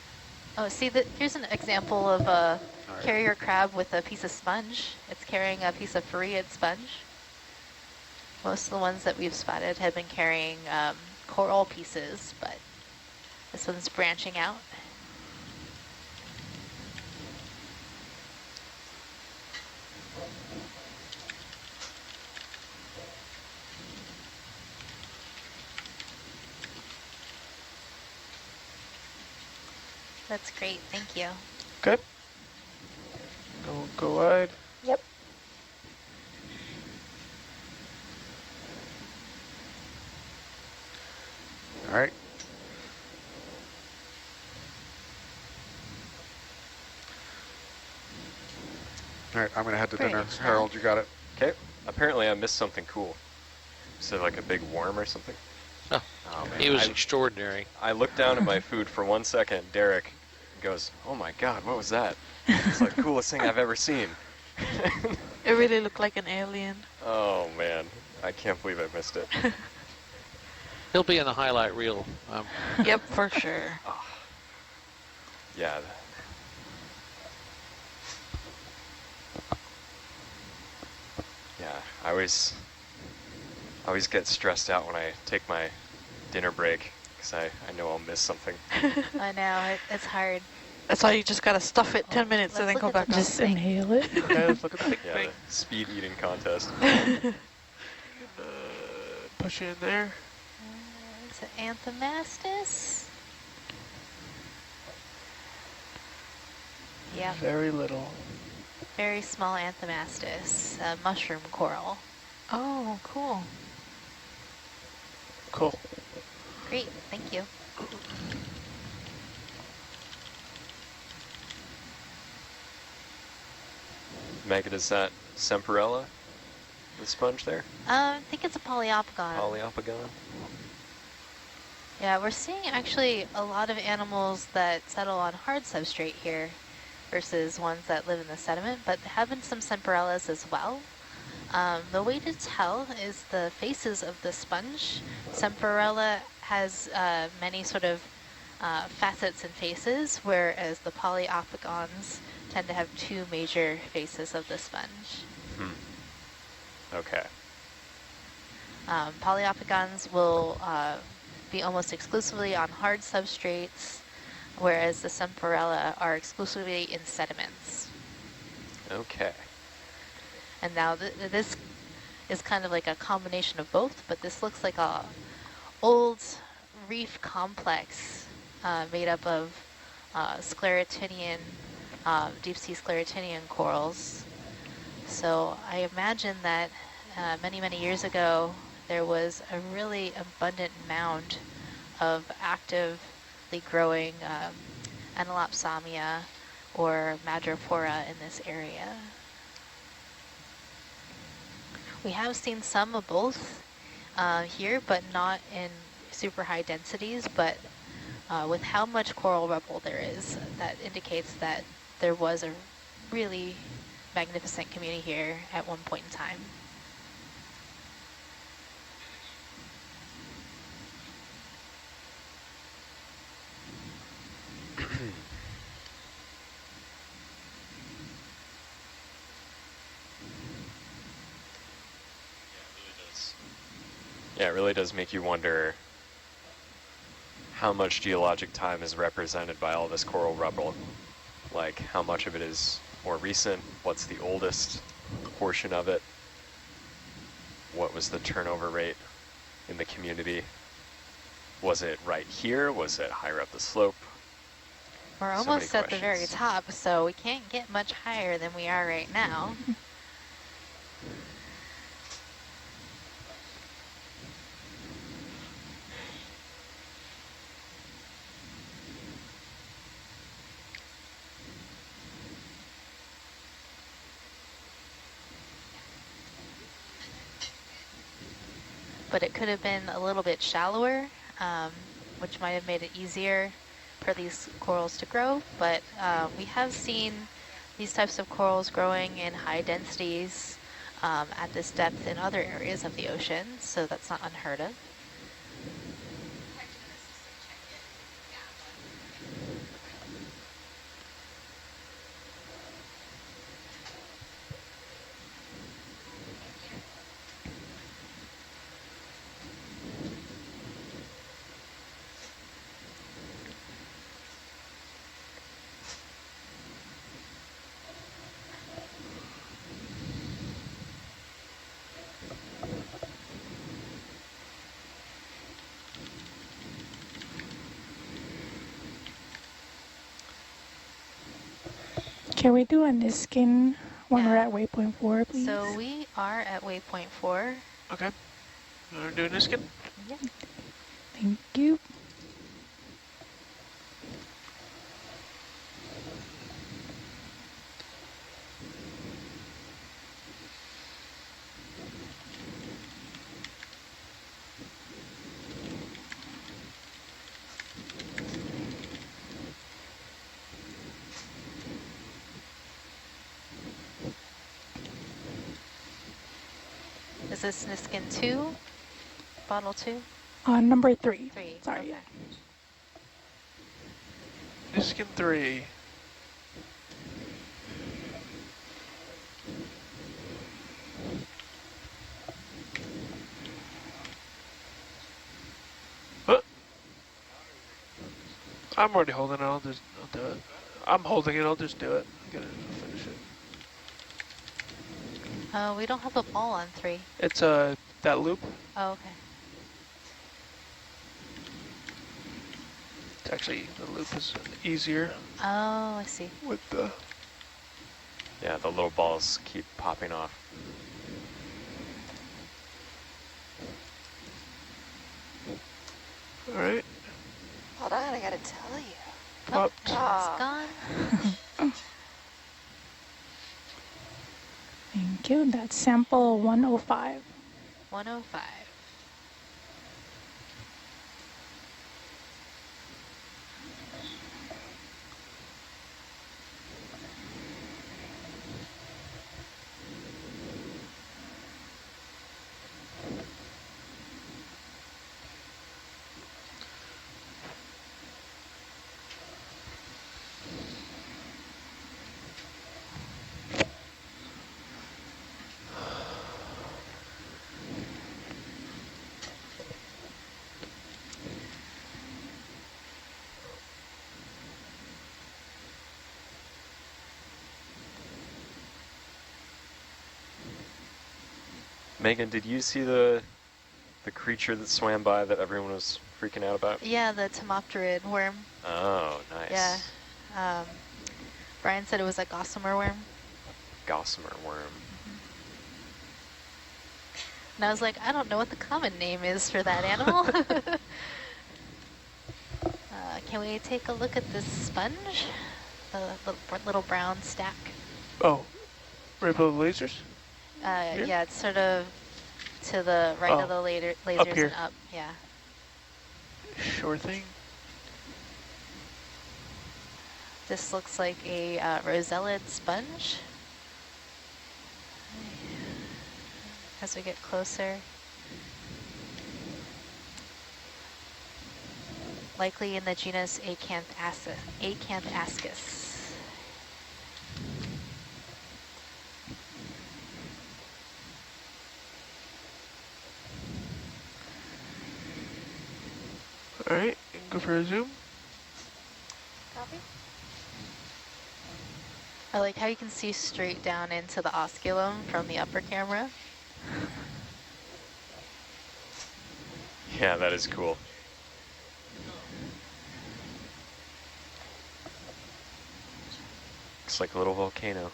Oh, see, here's an example of a carrier crab with a piece of sponge. It's carrying a piece of farreid sponge. Most of the ones that we've spotted have been carrying coral pieces, but this one's branching out. That's great, thank you. Okay. Go wide. Yep. All right. All right, I'm going to head to Pretty dinner. good. Harold, you got it. Okay. Apparently I missed something cool. So like a big worm or something. Oh, man. he was extraordinary. I looked down at my food for 1 second. Derek goes, "Oh my God, what was that?" It's like the coolest thing I've ever seen. It really looked like an alien. Oh man, I can't believe I missed it. He'll be in the highlight reel. Yep, for sure. Yeah. Yeah, I always get stressed out when I take my dinner break because I know I'll miss something. I know, it's hard. That's why you just gotta stuff it 10 minutes and then Let's go look at back the on. Just inhale it. Okay, let's look at the big Yeah, thing. the speed eating contest. Push in there. It's an Anthomastus. Yeah. Very little. very small anthomastus, a mushroom coral. Oh, cool. Cool. Great, thank you. Megan, is that Semperella, the sponge there? I think it's a polyopogon. Polyopogon? Yeah, we're seeing actually a lot of animals that settle on hard substrate here versus ones that live in the sediment, but there have been some Semperellas as well. The way to tell is the faces of the sponge. Semperella has many sort of facets and faces, whereas the polyopagons tend to have two major faces of the sponge. Okay. Polyopagons will be almost exclusively on hard substrates, whereas the Semperella are exclusively in sediments. Okay. And now this is kind of like a combination of both, but this looks like a old reef complex made up of sclerotinian, deep sea sclerotinian corals. So I imagine that many, many years ago, there was a really abundant mound of actively growing Anelopsamia or Madrepora in this area. We have seen some of both here, but not in super high densities, but with how much coral rubble there is, that indicates that there was a really magnificent community here at one point in time. Yeah, it really does make you wonder how much geologic time is represented by all this coral rubble. Like, how much of it is more recent? What's the oldest portion of it? What was the turnover rate in the community? Was it right here? Was it higher up the slope? We're almost at the very top, so we can't get much higher than we are right now. But it could have been a little bit shallower, which might have made it easier for these corals to grow. But we have seen these types of corals growing in high densities at this depth in other areas of the ocean, so that's not unheard of. Can we do a Niskin when we're at waypoint 4, please? So we are at waypoint 4. Okay. You want to do a Niskin? Yeah. Thank you. Is this Niskin 2? Bottle 2? Number 3. 3. Sorry. Okay. Niskin 3. Huh? I'm already holding it. I'll do it. I'm holding it. I'll just do it. I'll finish it. We don't have a ball on 3. It's that loop. Oh, okay. It's actually, the loop is easier Oh, I see. with the... Yeah, the little balls keep popping off. All right. Hold on, I gotta tell you. Popped. It's gone. Thank you. That's sample 105. 105. Megan, did you see the creature that swam by that everyone was freaking out about? Yeah, the Tomopterid worm. Oh, nice. Yeah. Brian said it was a gossamer worm. Gossamer worm. And I was like, I don't know what the common name is for that animal. Can we take a look at this sponge? The little brown stack. Oh, right below the lasers? Yeah, it's sort of to the right of the lasers here. and up. Yeah. Sure thing. This looks like a rosellid sponge. As we get closer. Likely in the genus Acanthaskis. All right, go for a zoom. Copy. I like how you can see straight down into the osculum from the upper camera. Yeah, that is cool. Looks like a little volcano.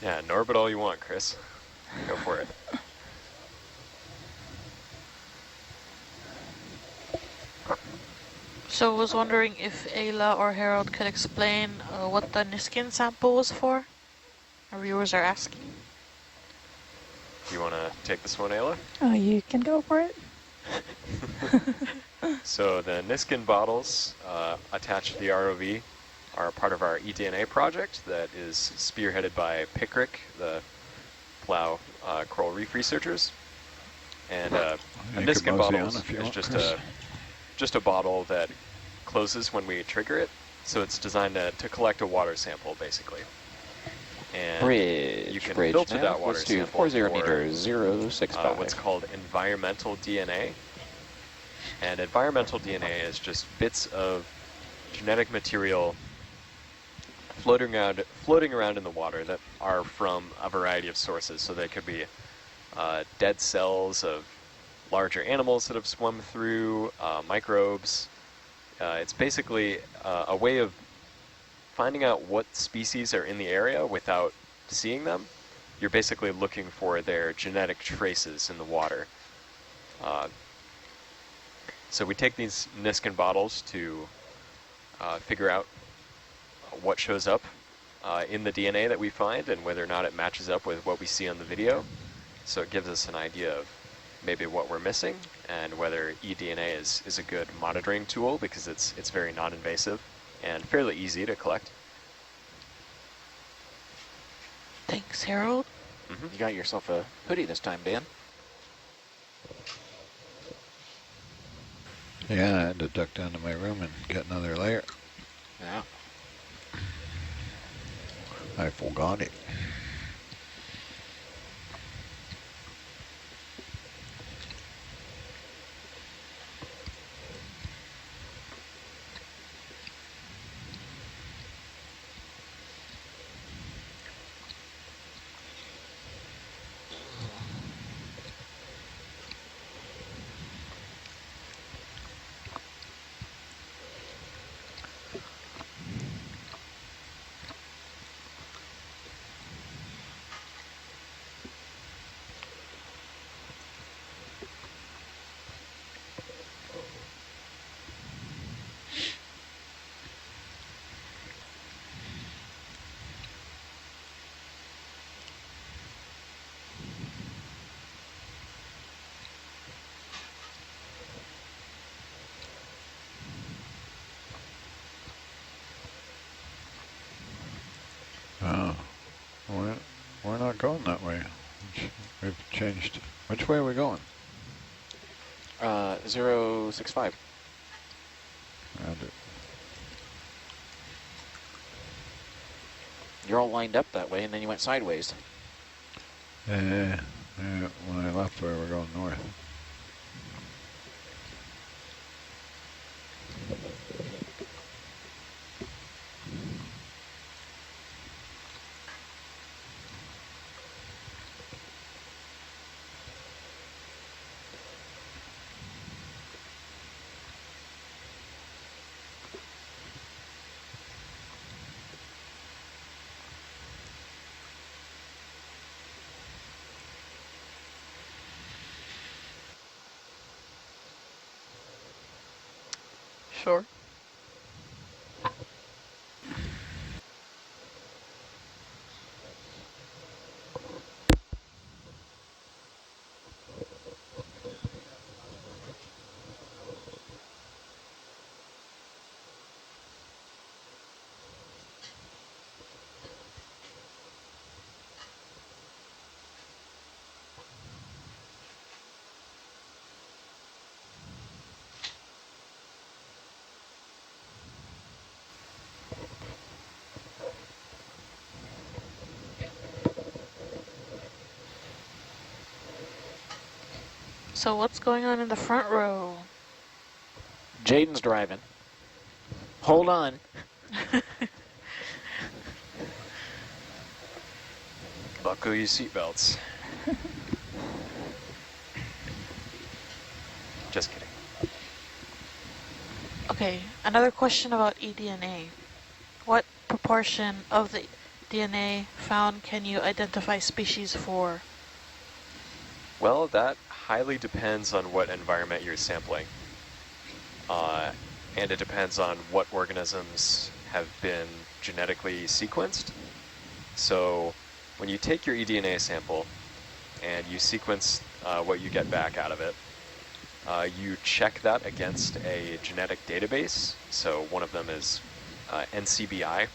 Yeah, orbit all you want, Chris. Go for it. So I was wondering if Ayla or Harold could explain what the Niskin sample was for? Our viewers are asking. You want to take this one, Ayla? You can go for it. So the Niskin bottles attached to the ROV are part of our eDNA project that is spearheaded by Pickrick, the Plow coral reef researchers. And a Niskin bottle is just a bottle that closes when we trigger it. So it's designed to collect a water sample, basically. And you can filter that water sample for 40 what's called environmental DNA. And environmental DNA is just bits of genetic material floating around in the water that are from a variety of sources. So they could be dead cells of larger animals that have swum through, microbes. It's basically a way of finding out what species are in the area without seeing them. You're basically looking for their genetic traces in the water. So we take these Niskin bottles to figure out what shows up in the DNA that we find and whether or not it matches up with what we see on the video. So it gives us an idea of maybe what we're missing and whether eDNA is a good monitoring tool because it's very non-invasive and fairly easy to collect. Thanks, Harold. You got yourself a hoodie this time, Dan. Yeah, I had to duck down to my room and get another layer. Yeah. I forgot it. going that way. We've changed. Which way are we going? 065. Around it. You're all lined up that way, and then you went sideways. Yeah, when I left, we were going north. Sure. So what's going on in the front row? Jaden's driving. Hold on. Buckle your seatbelts. Just kidding. Okay, another question about eDNA. What proportion of the DNA found can you identify species for? Well, that highly depends on what environment you're sampling. And it depends on what organisms have been genetically sequenced. So when you take your eDNA sample and you sequence what you get back out of it, you check that against a genetic database. So one of them is NCBI.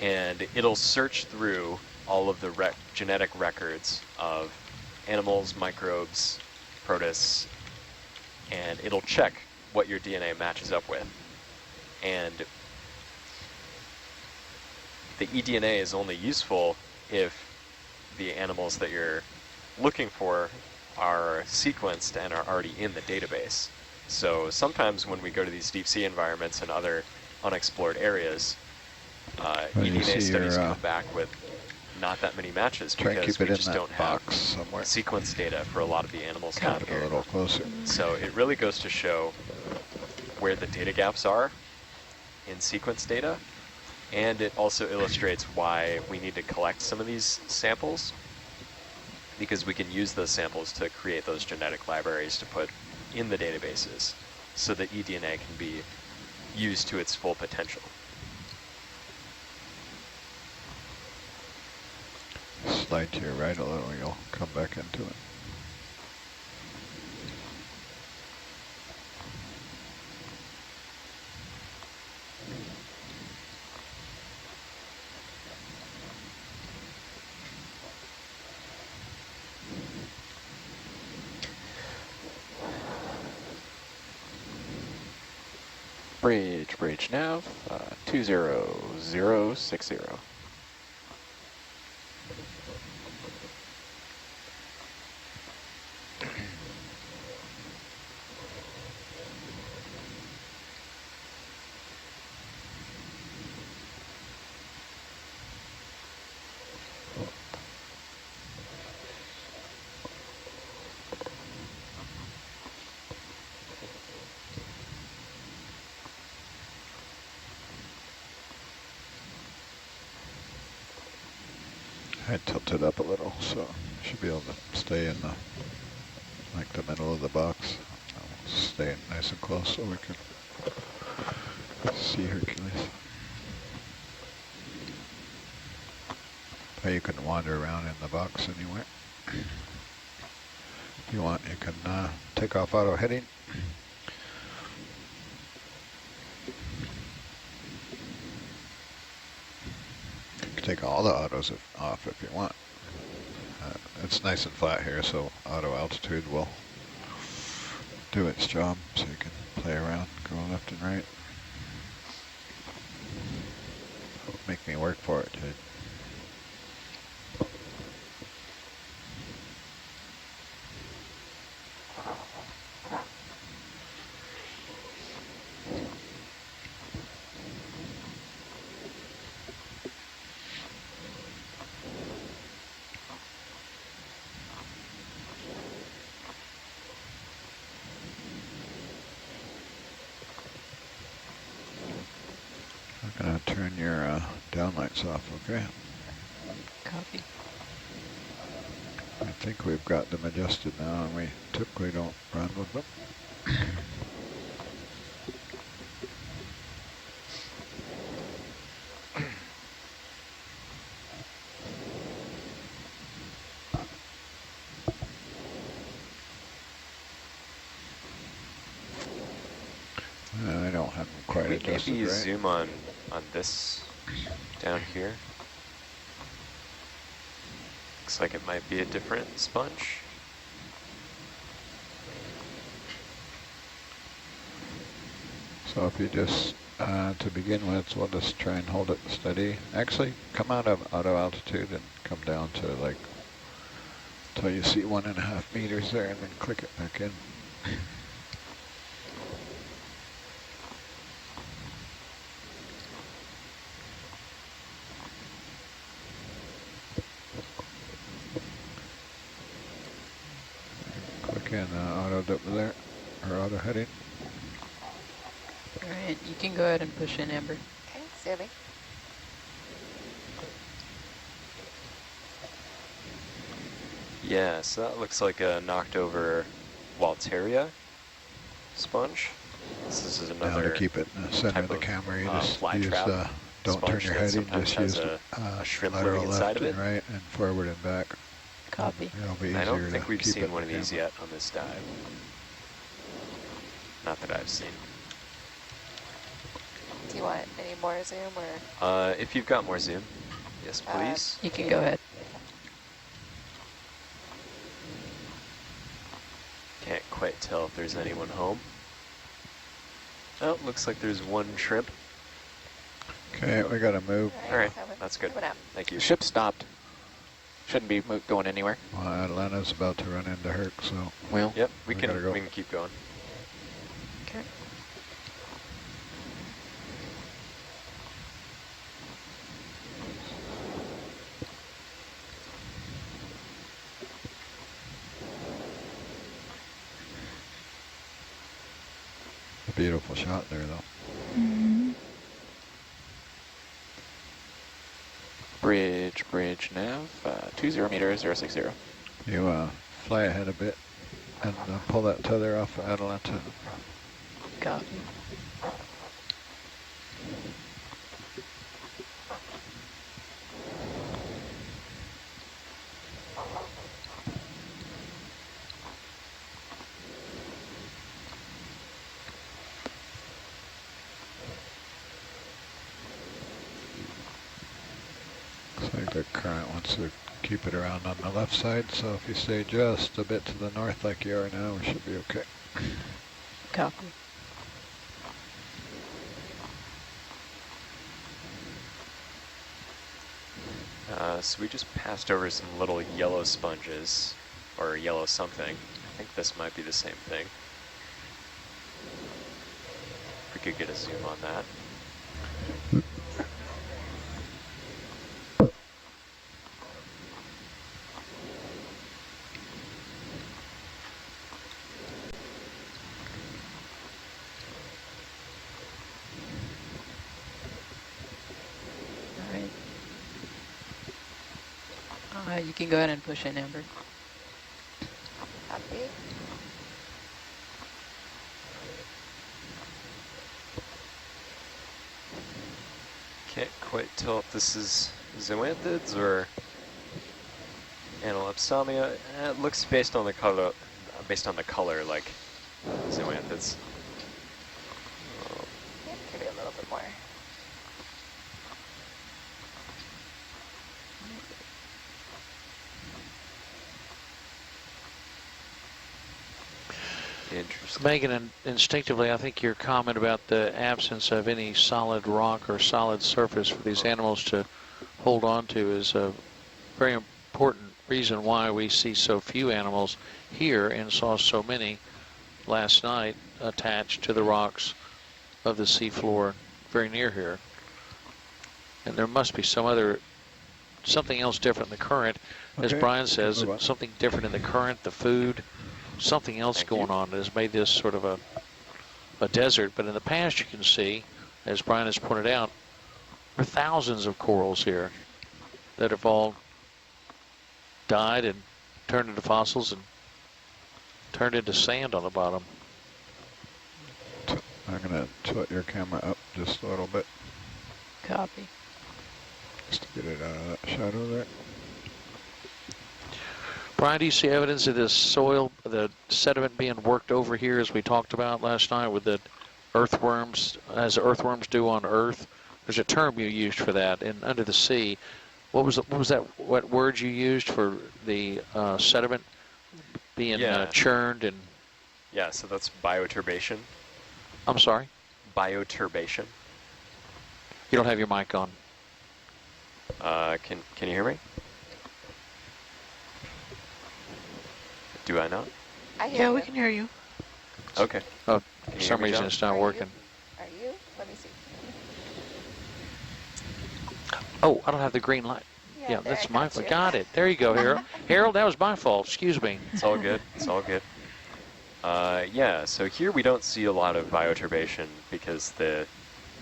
And it'll search through all of the genetic records of animals, microbes, protists, and it'll check what your DNA matches up with. And the eDNA is only useful if the animals that you're looking for are sequenced and are already in the database. So sometimes when we go to these deep sea environments and other unexplored areas, eDNA studies come back with not that many matches because we just don't have sequence data for a lot of the animals down here. A little closer. So it really goes to show where the data gaps are in sequence data, and it also illustrates why we need to collect some of these samples, because we can use those samples to create those genetic libraries to put in the databases so that eDNA can be used to its full potential. Slide to your right a little, you'll come back into it. Bridge nav, 20060. I tilted up a little, so should be able to stay in the middle of the box. I'll stay nice and close so we can see Hercules. But you can wander around in the box anywhere. If you want, you can take off auto heading. can take all the autos off if you want. It's nice and flat here, so auto altitude will do its job, so you can play around, go left and right. Make me work for it, dude. I'm going to turn your downlights off, okay? Copy. I think we've got them adjusted now, and we typically don't run with them. I don't have them quite We adjusted, maybe right? zoom on this down here. Looks like it might be a different sponge. So if you just, to begin with, we'll just try and hold it steady. Actually, come out of auto altitude and come down to like, till you see 1.5 meters there, and then click it back in. Click in auto dip there, or auto heading. All right, you can go ahead and push in, Amber. Okay, zooming. Yeah, so that looks like a knocked over Walteria sponge. This is Now another to keep it in the center of the camera, you just fly use trap don't turn sponge your that heading, sometimes just has use a shrimp lateral living inside left of and it. right and forward and back. Copy. It'll be And I easier don't think to we've keep it seen in one of the these camera. yet on this dive. Not that I've seen. Do you want any more zoom or? If you've got more zoom, yes please. You can go ahead. Can't quite tell if there's anyone home. Oh, looks like there's one shrimp. Okay, we gotta move. All right, that's good. Thank you. The ship stopped. Shouldn't be going anywhere. Well, Atlanta's about to run into Herc, so. Well, Yep, we gotta go. can keep going. Okay. A beautiful shot there, though. Mm-hmm. Bridge nav, 20 meters, 060. You fly ahead a bit and pull that tether off of Atalanta. Copy. Looks like the current wants to keep it around on the left side, so if you stay just a bit to the north like you are now, we should be okay. Copy. So we just passed over some little yellow sponges, or yellow something. I think this might be the same thing. If we could get a zoom on that. All right, you can go ahead and push in, Amber. Copy. Can't quite tell if this is zoanthids or Analepsomia. It looks based on the color like zoanthids. Yeah, give it a little bit more. Interesting. Megan, instinctively, I think your comment about the absence of any solid rock or solid surface for these animals to hold on to is a very important reason why we see so few animals here and saw so many last night attached to the rocks of the seafloor very near here. And there must be something else different in the current. As Brian says, something different in the current, the food, something else going on that has made this sort of a desert. But in the past, you can see, as Brian has pointed out, there are thousands of corals here that have all died and turned into fossils and turned into sand on the bottom. I'm going to tilt your camera up just a little bit. Copy. Just to get it out of that shadow there. Brian, do you see evidence of this soil, the sediment being worked over here as we talked about last night with the earthworms, as earthworms do on Earth? There's a term you used for that in Under the Sea. What word you used for the sediment being churned and... Yeah, so that's bioturbation. I'm sorry? Bioturbation. You don't have your mic on. Can you hear me? Do I not? I hear you. We can hear you. Okay. Oh, for some reason it's not working. Are you? Let me see. Oh, I don't have the green light. Yeah, that's my fault. Got it. There you go, Harold. Harold, that was my fault. Excuse me. It's all good. It's all good. Yeah, so here we don't see a lot of bioturbation because the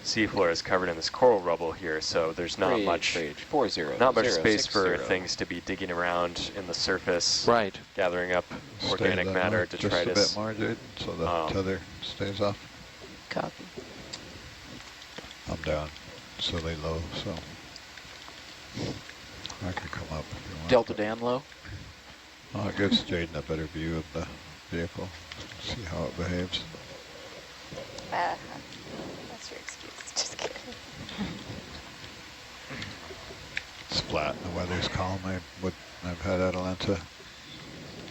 seafloor is covered in this coral rubble here, so there's not much space for things to be digging around in the surface, gathering up organic matter, detritus. Just a bit more, Jade, so the tether stays off. Copy. I'm down silly low, so I can come up if you want. Delta Dan low? It gives Jaden a better view of the vehicle, see how it behaves. That's your excuse. Just kidding. It's flat. The weather's calm. I've had Atalanta.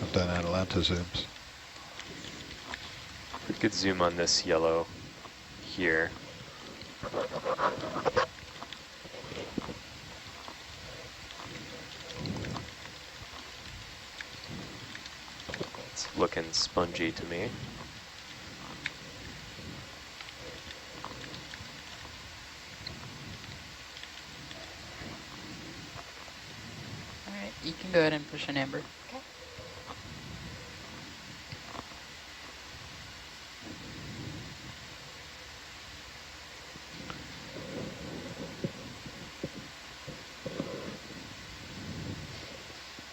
I've done Atalanta zooms. We could zoom on this yellow here. It's looking spongy to me. Alright, you can go ahead and push an amber. Okay.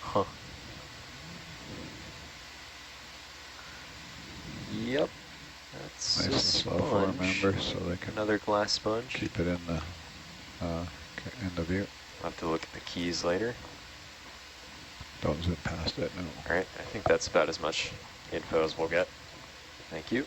Huh. Yep. That's nice and slow for a member, so they can another glass sponge. Keep it in the view. I'll have to look at the keys later. Don't zip past it, no. All right, I think that's about as much info as we'll get. Thank you.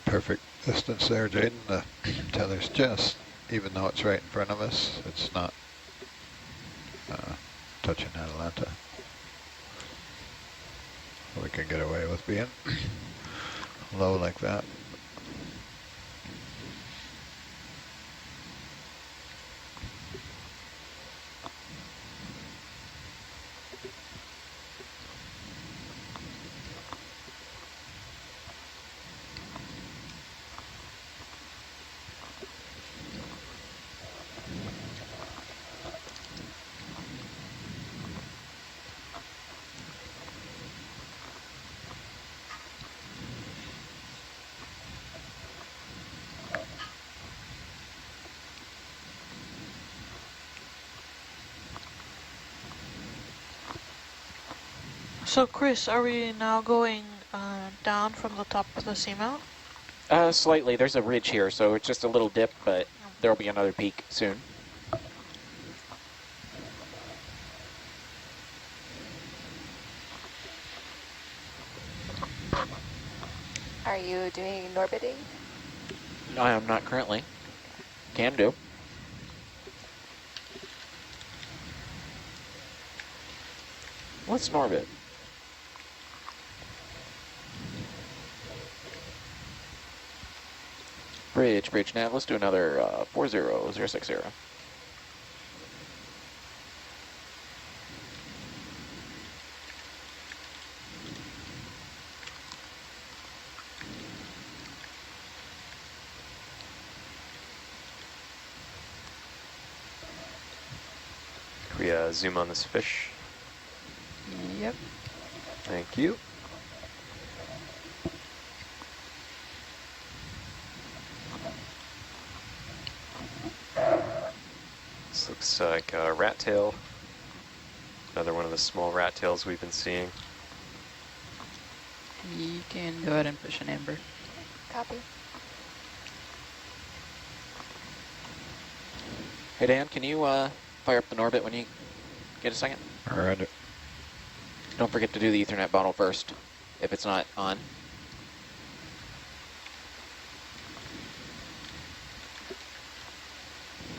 Perfect distance there, Jaden. The tether's just, even though it's right in front of us, it's not touching Atalanta. We can get away with being low like that. So Chris, are we now going down from the top of the seamount? Slightly. There's a ridge here, so it's just a little dip, but there'll be another peak soon. Are you doing orbiting? No, I am not currently. Can do. Let's norbit. Bridge, nav. Let's do another 40060. Can we zoom on this fish? Yep. Thank you. This looks like a rat tail. Another one of the small rat tails we've been seeing. You can go ahead and push an amber. Copy. Hey Dan, can you fire up the Norbit when you get a second? All right. Don't forget to do the Ethernet bottle first, if it's not on.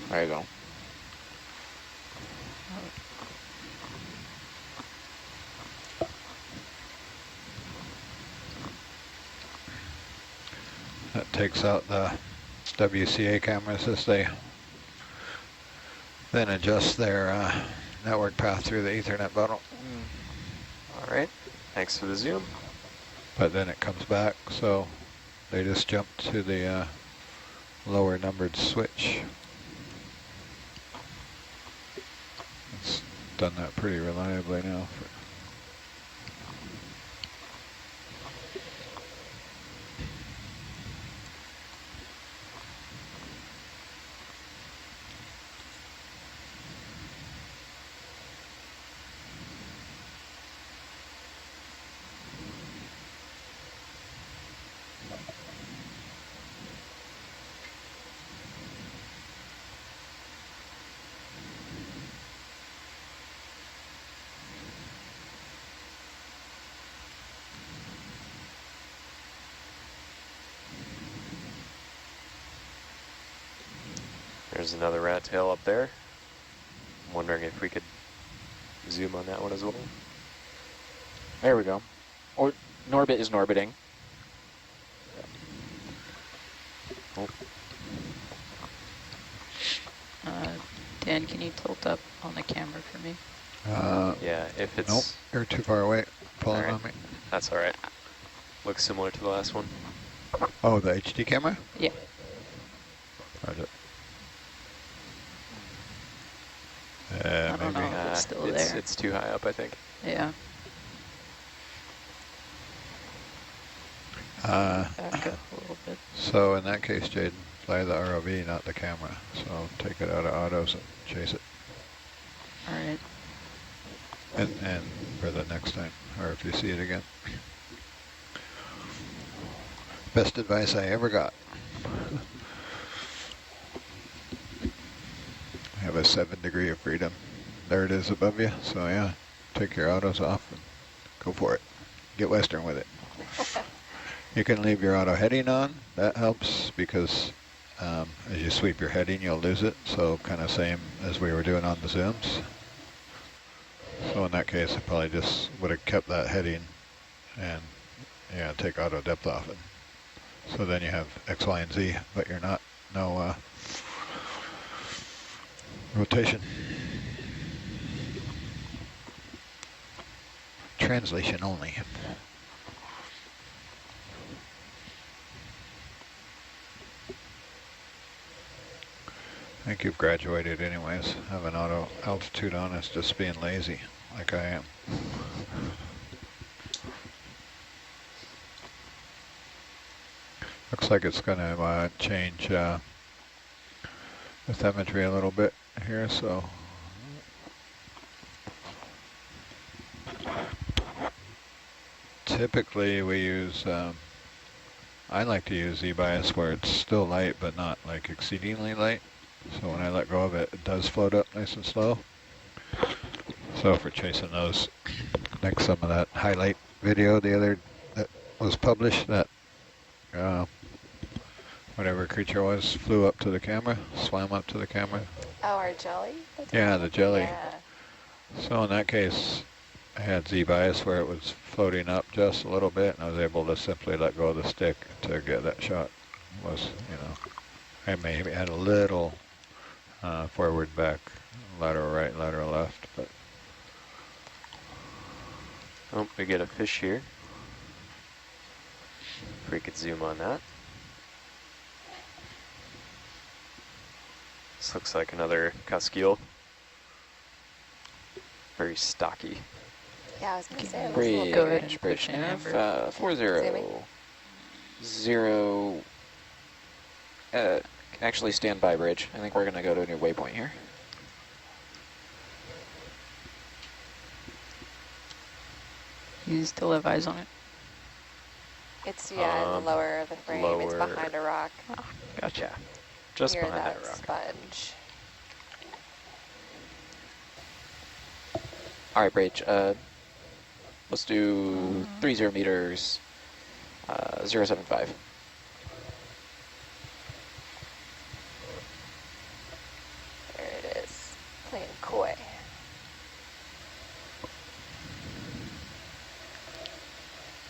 There you go. That takes out the WCA cameras as they then adjust their network path through the Ethernet bottle. All right, thanks for the zoom. But then it comes back, so they just jump to the lower numbered switch. It's done that pretty reliably now. There's another rat tail up there. I'm wondering if we could zoom on that one as well. There we go. Or Norbit is norbiting. Oh. Dan, can you tilt up on the camera for me? Yeah, if it's... Nope, you're too far away. Pulling on me. That's all right. Looks similar to the last one. Oh, the HD camera? Yeah. Roger. I don't know if it's still there. It's too high up, I think. Yeah. Back up a little bit. So in that case, Jaden, fly the ROV, not the camera. So take it out of autos and chase it. All right. And for the next time, or if you see it again. Best advice I ever got. I have a 7 degree of freedom. There it is above you. So yeah, take your autos off and go for it. Get Western with it. You can leave your auto heading on. That helps because as you sweep your heading, you'll lose it. So kind of same as we were doing on the zooms. So in that case, I probably just would have kept that heading and yeah, take auto depth off it. So then you have X, Y, and Z, but you're not, no rotation. Translation only. I think you've graduated anyways. Having auto altitude on is just being lazy, like I am. Looks like it's going to change bathymetry a little bit here, so to typically we use, I like to use Z-bias where it's still light, but not like exceedingly light. So when I let go of it, it does float up nice and slow. So if we're chasing those, like some of that highlight video that was published, that whatever creature was flew up to the camera, swam up to the camera. Oh, our jelly? Yeah, the jelly. Yeah. So in that case, I had Z-bias where it was floating up just a little bit, and I was able to simply let go of the stick to get that shot. I maybe had a little forward, back, lateral right, lateral left, but. Oh, we get a fish here. If we could zoom on that. This looks like another Casquille. Very stocky. Yeah, I was going to say, it was a Bridge, little Go bigger. ahead and bridge push in, nav, Amber. 40, actually stand by bridge. I think we're going to go to a new waypoint here. You still have eyes on it? It's, yeah, in the lower of the frame. It's behind a rock. Oh, gotcha. Just Near behind that that rock. sponge. All right, bridge. Let's do 30 meters, 075. There it is. Playing coy.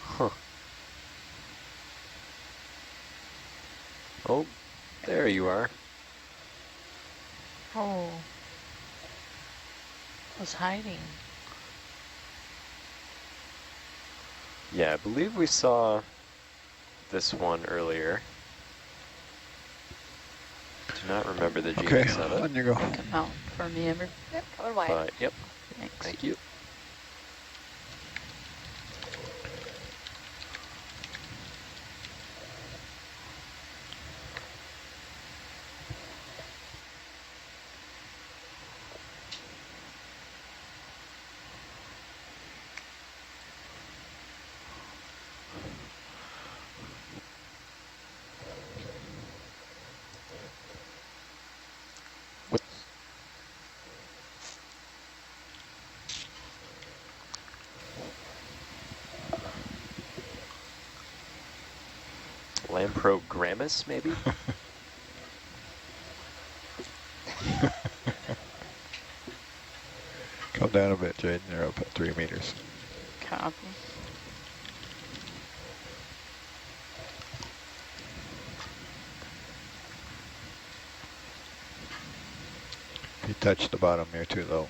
Huh. Oh, there you are. Oh. Was hiding. Yeah, I believe we saw this one earlier. Do not remember the genus of it. On you go. Come out for me, Amber. Yep, coming wide. But, yep, Thanks. thank you. Lamprogrammus, maybe? Come down a bit, Jaden. You're up at 3 meters. Copy. If you touch the bottom, you're too low.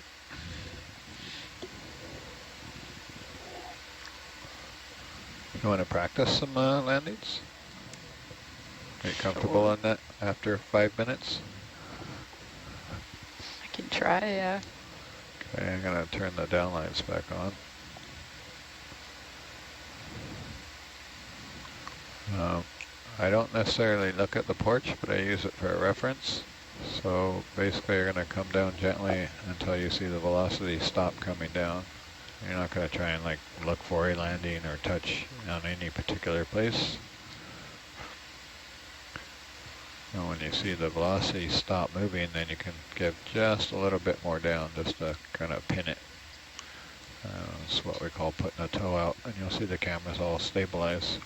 You want to practice some landings? Are you comfortable on that after 5 minutes? I can try, yeah. Okay, I'm going to turn the downlines back on. I don't necessarily look at the porch, but I use it for a reference. So basically you're going to come down gently until you see the velocity stop coming down. You're not going to try and like look for a landing or touch on any particular place. And when you see the velocity stop moving, then you can give just a little bit more down just to kind of pin it. That's what we call putting a toe out, and you'll see the cameras all stabilize.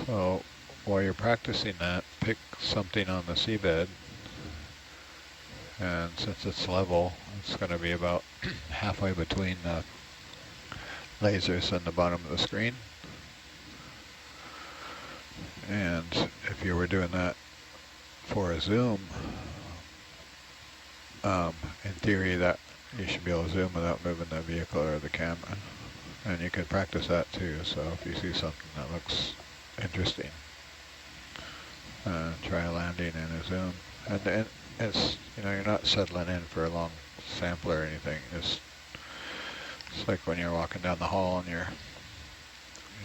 So while you're practicing that, pick something on the seabed, and since it's level, it's going to be about halfway between the lasers and the bottom of the screen. And if you were doing that for a zoom, in theory that you should be able to zoom without moving the vehicle or the camera. And you can practice that too, so if you see something that looks interesting, try a landing and a zoom. And it's, you know, you're not settling in for a long sample or anything. It's like when you're walking down the hall and you're,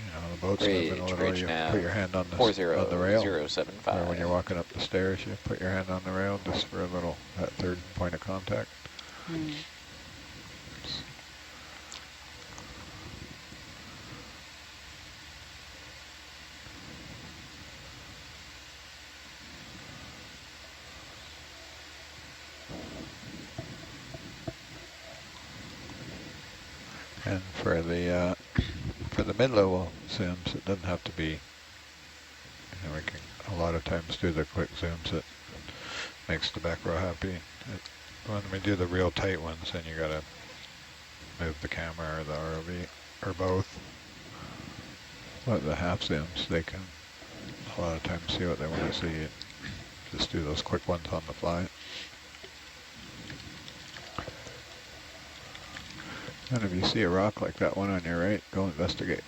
you know, the boat's moving a little, you put your hand on the rail. 40-075. Or when you're walking up the stairs, you put your hand on the rail just for a little, that third point of contact. And for the mid-level zooms, it doesn't have to be. We can a lot of times do the quick zooms. It makes the back row happy. When we do the real tight ones, then you gotta move the camera or the ROV or both. But the half zooms, they can a lot of times see what they want to see and just do those quick ones on the fly. And if you see a rock like that one on your right, go investigate.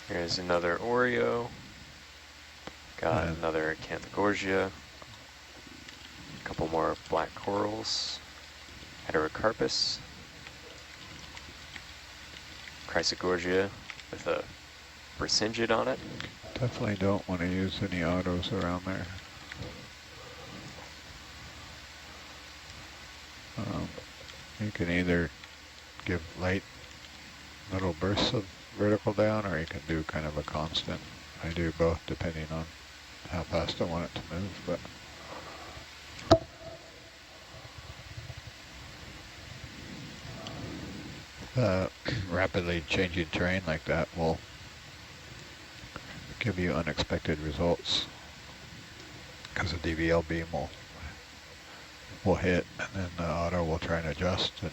Here's another Oreo. Got another Acanthogorgia. A couple more black corals. Heterocarpus. Chrysogorgia with a Brisingid on it. Definitely don't want to use any autos around there. You can either give light little bursts of vertical down, or you can do kind of a constant. I do both depending on how fast I want it to move, but rapidly changing terrain like that will give you unexpected results, because the DVL beam will hit, and then the auto will try and adjust, and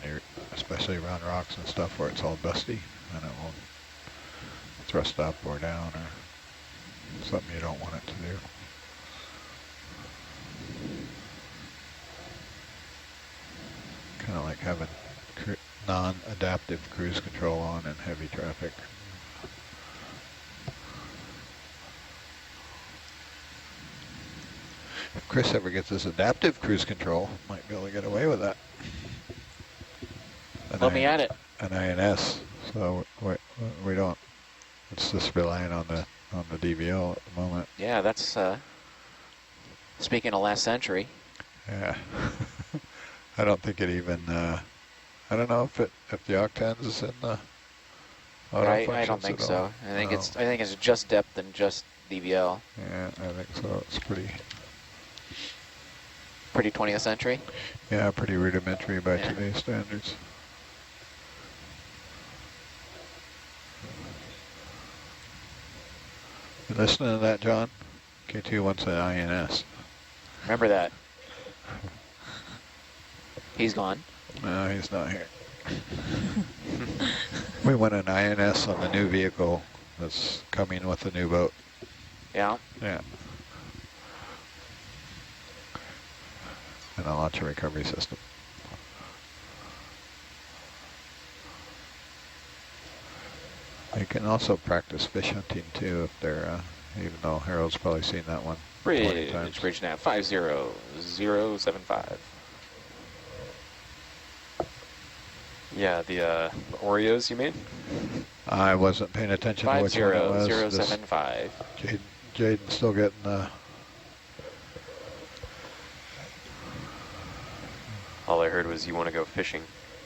especially around rocks and stuff where it's all dusty, and it will thrust up or down or something you don't want it to do. Kind of like having non-adaptive cruise control on in heavy traffic. If Chris ever gets this adaptive cruise control, might be able to get away with that. Let me at it. An INS, so we don't. It's just relying on the DVL at the moment. Yeah, that's speaking of last century. Yeah, I don't think it even. I don't know if the octans is in the. I don't think so. I think it's just depth and just DVL. Yeah, I think so. It's pretty 20th century. Yeah, pretty rudimentary by today's standards. You listening to that, John? K2 wants an INS. Remember that. He's gone. No, he's not here. We want an INS on the new vehicle that's coming with the new boat. Yeah? Yeah. And a launch and recovery system. You can also practice fish hunting too if they're, even though Harold's probably seen that one 20 times. Bridge nav 50075. Yeah, the Oreos you mean? I wasn't paying attention to which one it was. 50075. Jaden's still getting the... All I heard was you want to go fishing.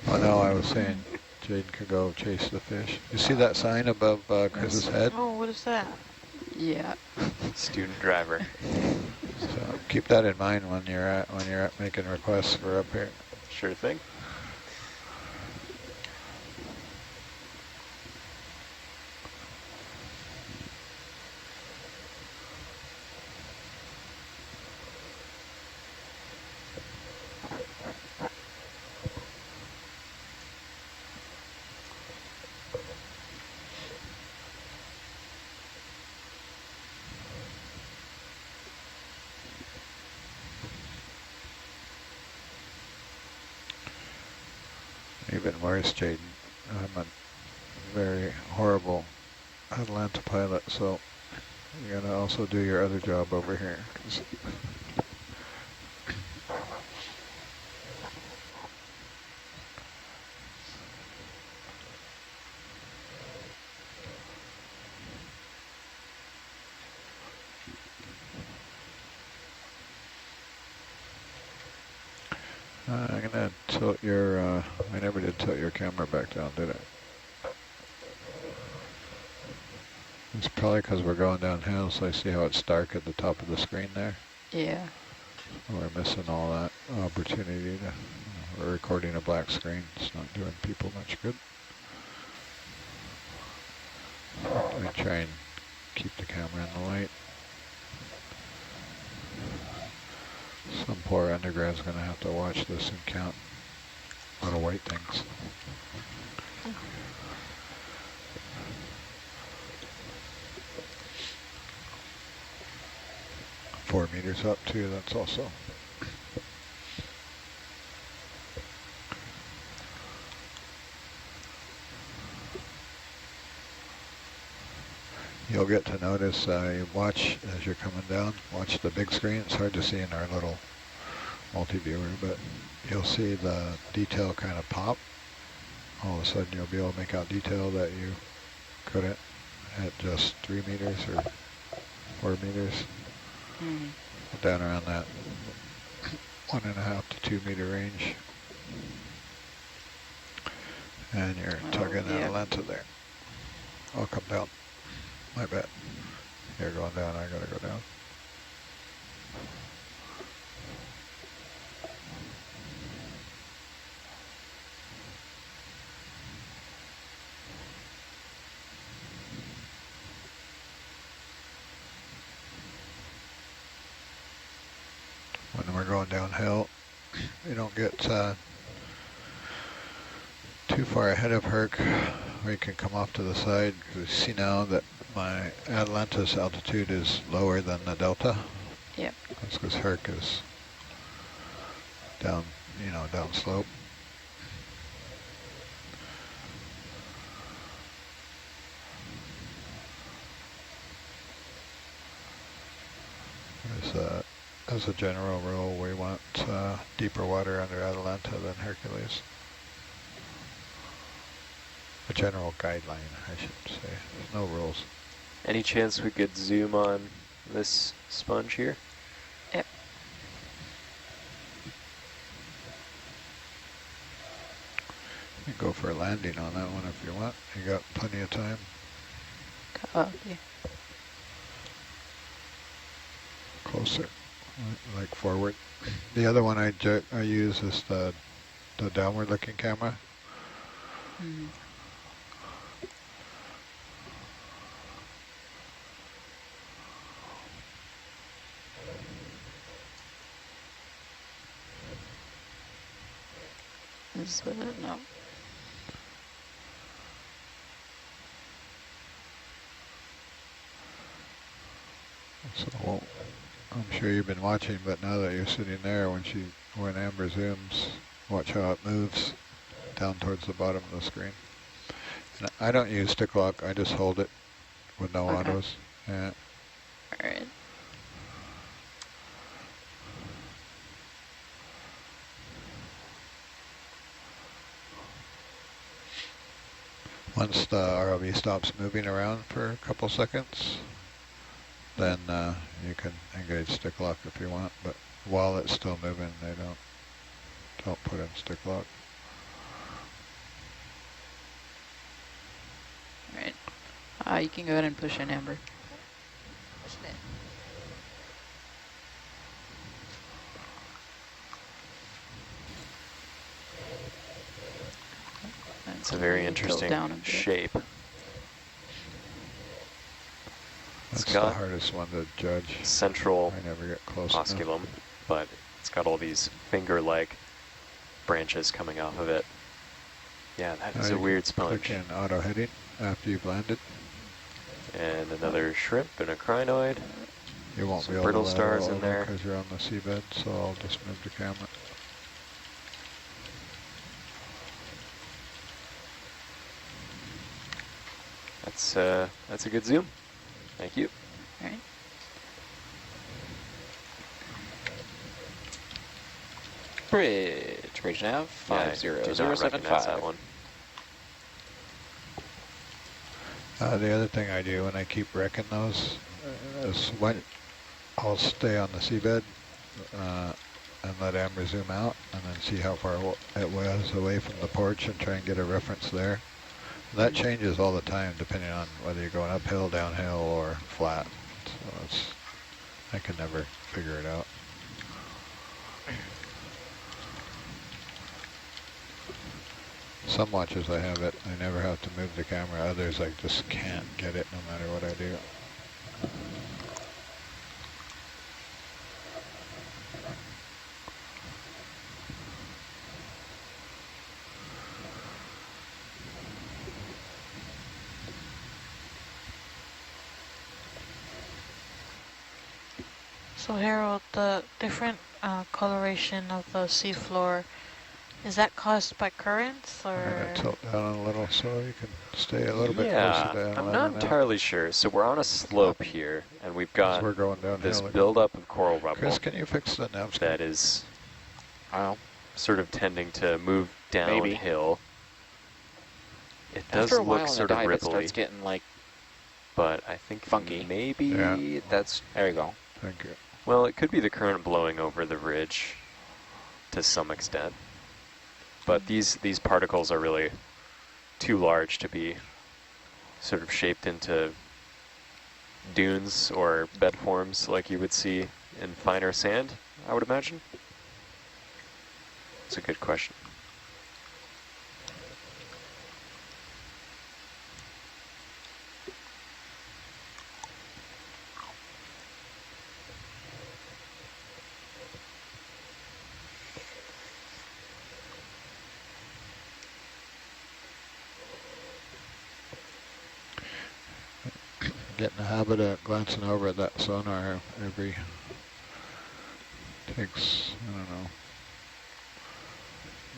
Oh no, I was saying Jaden could go chase the fish. You see that sign above Chris's head? Oh, what is that? Yeah. Student driver. So keep that in mind when you're making requests for up here. Sure thing. Even worse, Jaden, I'm a very horrible Atlanta pilot, so you gotta also do your other job over here. I'm gonna tilt your, I never did tilt your camera back down, did I? It's probably because we're going downhill, so I see how it's dark at the top of the screen there. Yeah. We're missing all that opportunity to, we're recording a black screen. It's not doing people much good. I try and keep the camera in the light. Some poor undergrad's going to have to watch this and count little white things. Mm. 4 meters up too, that's also. You'll get to notice, you watch as you're coming down, watch the big screen. It's hard to see in our little multi-viewer, but you'll see the detail kind of pop. All of a sudden you'll be able to make out detail that you couldn't at just 3 meters or 4 meters. Mm. Down around that 1.5 to 2 meter range. And you're tugging out of length there. I'll come down. My bad. You're going down, I gotta go down. When we're going downhill, you don't get too far ahead of Herc, or you can come off to the side. You see now that my Atlantis altitude is lower than the delta. Yep. That's because Herc is down, down slope. As a general rule, we want deeper water under Atalanta than Hercules. A general guideline, I should say. There's no rules. Any chance we could zoom on this sponge here? Yep. You can go for a landing on that one if you want. You got plenty of time. Copy. Closer, like forward. The other one I use is the downward looking camera. Mm. Is no. So I'm sure you've been watching, but now that you're sitting there, when Amber zooms, watch how it moves down towards the bottom of the screen. And I don't use stick lock, I just hold it with no autos. Yeah. All right. Once the ROV stops moving around for a couple seconds, then you can engage stick lock if you want, but while it's still moving, they don't put in stick lock. All right. You can go ahead and push in, Amber. Pushing it. It's a very interesting shape. That's the hardest one to judge. Central I never get close osculum, but it's got all these finger-like branches coming off of it. Yeah, that is a weird sponge. Click in auto heading after you've landed. And another shrimp and a crinoid. You won't be able brittle to stars in there because you're on the seabed, so I'll just move the camera. That's a good zoom. Thank you. All right. Bridge nav 50075. That one. The other thing I do when I keep wrecking those is when I'll stay on the seabed and let Amber zoom out, and then see how far it was away from the porch and try and get a reference there. That changes all the time depending on whether you're going uphill, downhill, or flat. So I can never figure it out. Some watches I have it, I never have to move the camera. Others I just can't get it no matter what I do. So Harold, the different coloration of the seafloor, is that caused by currents or? I'm gonna tilt down a little so you can stay a little bit closer to I'm not entirely sure. So we're on a slope here, and we've got we're going downhill this again. buildup of coral rubble. Chris, can you fix the nav that is sort of tending to move downhill. It does After a while look on sort the of dive, ripply. it starts getting like but I think funky. Maybe that's there you go. Thank you. Well, it could be the current blowing over the ridge to some extent. But these particles are really too large to be sort of shaped into dunes or bed forms like you would see in finer sand, I would imagine. It's a good question. Get in the habit of glancing over at that sonar every, takes, I don't know,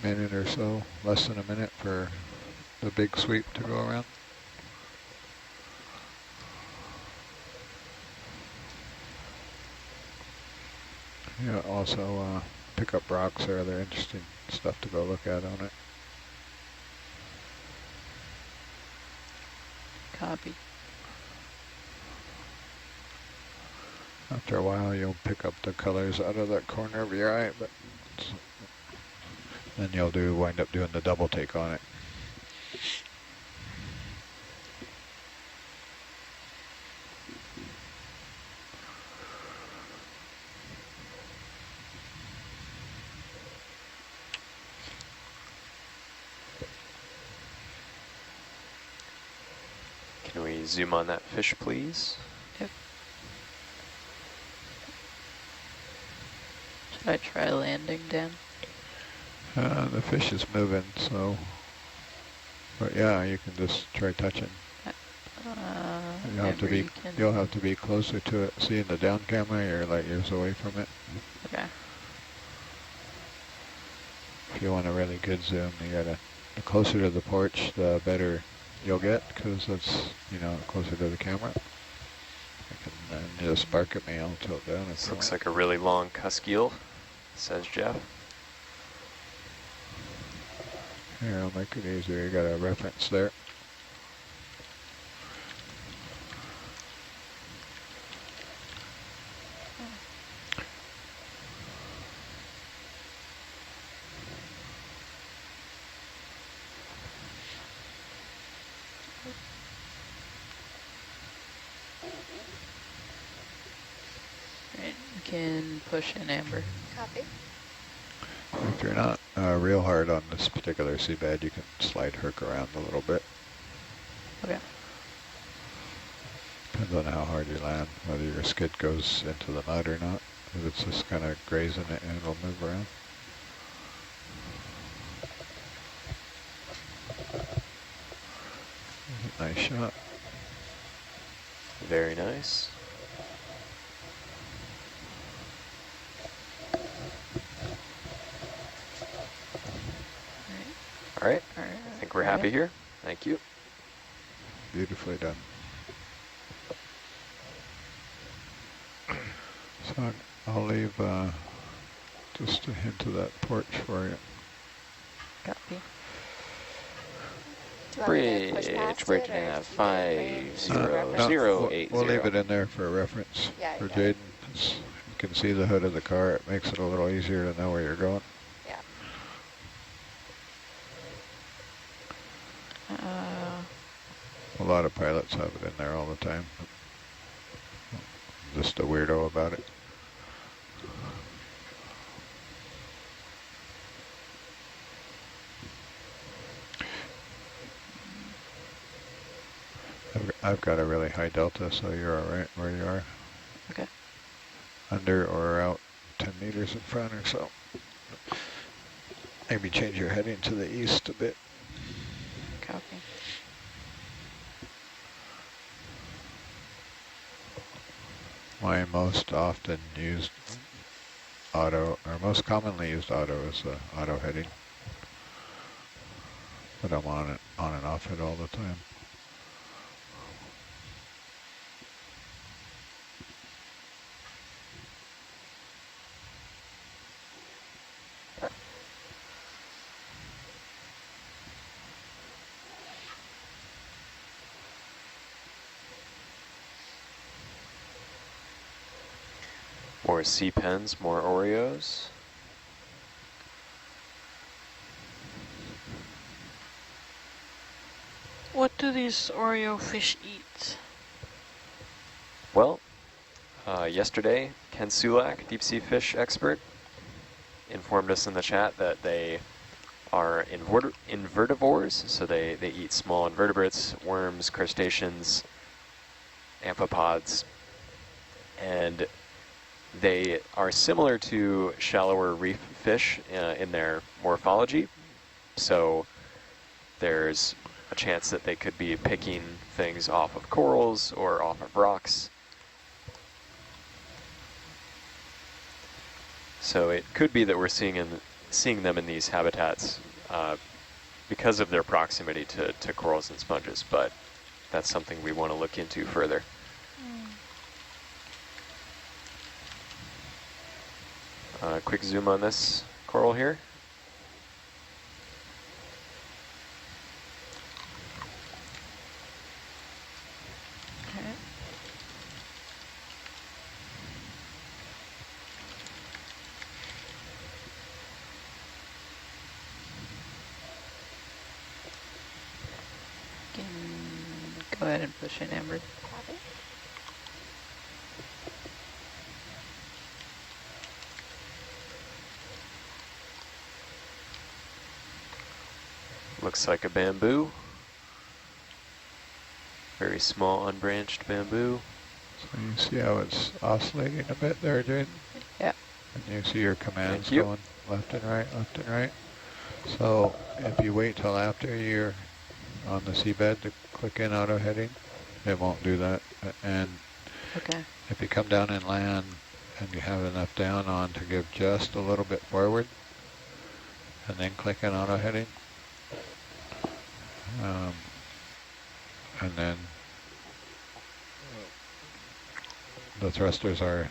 minute or so, less than a minute for the big sweep to go around. Yeah, also pick up rocks there. They're interesting stuff to go look at on it. Copy. After a while, you'll pick up the colors out of that corner of your eye, but then you'll wind up doing the double take on it. Can we zoom on that fish, please? Yep. Should I try landing, Dan? The fish is moving, so, but yeah, you can just try touching. You'll have to be closer to it. See, in the down camera, you're light years away from it. Okay. If you want a really good zoom, you gotta, the closer to the porch, the better you'll get, because that's, closer to the camera. I can just spark at me, I'll tilt down. This looks like a really long cuskeel, says Jeff. Here, I'll make it easier. You got a reference there. Right, we can push in Amber. Copy. If you're not real hard on this particular seabed, you can slide Herc around a little bit. Okay. Depends on how hard you land, whether your skid goes into the mud or not. If it's just kind of grazing it, and it'll move around. Nice shot. Very nice. All right, I think we're happy here. Thank you. Beautifully done. So I'll leave just a hint of that porch for you. Copy. Bridge nav 5008. We'll leave it in there for reference for Jaden. can see the hood of the car, it makes it a little easier to know where you're going. Yeah. A lot of pilots have it in there all the time. Just a weirdo about it. I've got a really high delta, so you're all right where you are. Okay. Under or out 10 meters in front or so. Maybe change your heading to the east a bit. Copy. My most often used auto, or most commonly used auto is auto heading. But I'm on and off it all the time. More sea pens, more Oreos. What do these Oreo fish eat? Well, yesterday, Ken Sulak, deep sea fish expert, informed us in the chat that they are invertivores, so they eat small invertebrates, worms, crustaceans, amphipods, and they are similar to shallower reef fish in their morphology, so there's a chance that they could be picking things off of corals or off of rocks. So it could be that we're seeing them in these habitats because of their proximity to corals and sponges, but that's something we want to look into further. Quick zoom on this coral here. Okay. Go ahead and push in, Amber. Copy. Looks like a bamboo. Very small unbranched bamboo. So you see how it's oscillating a bit there, Jade? Yeah. And you see your commands Thank you. going left and right, left and right. So if you wait till after you're on the seabed to click in auto heading, it won't do that. And Okay. if you come down and land and you have enough down on to give just a little bit forward and then click in auto heading, and then the thrusters are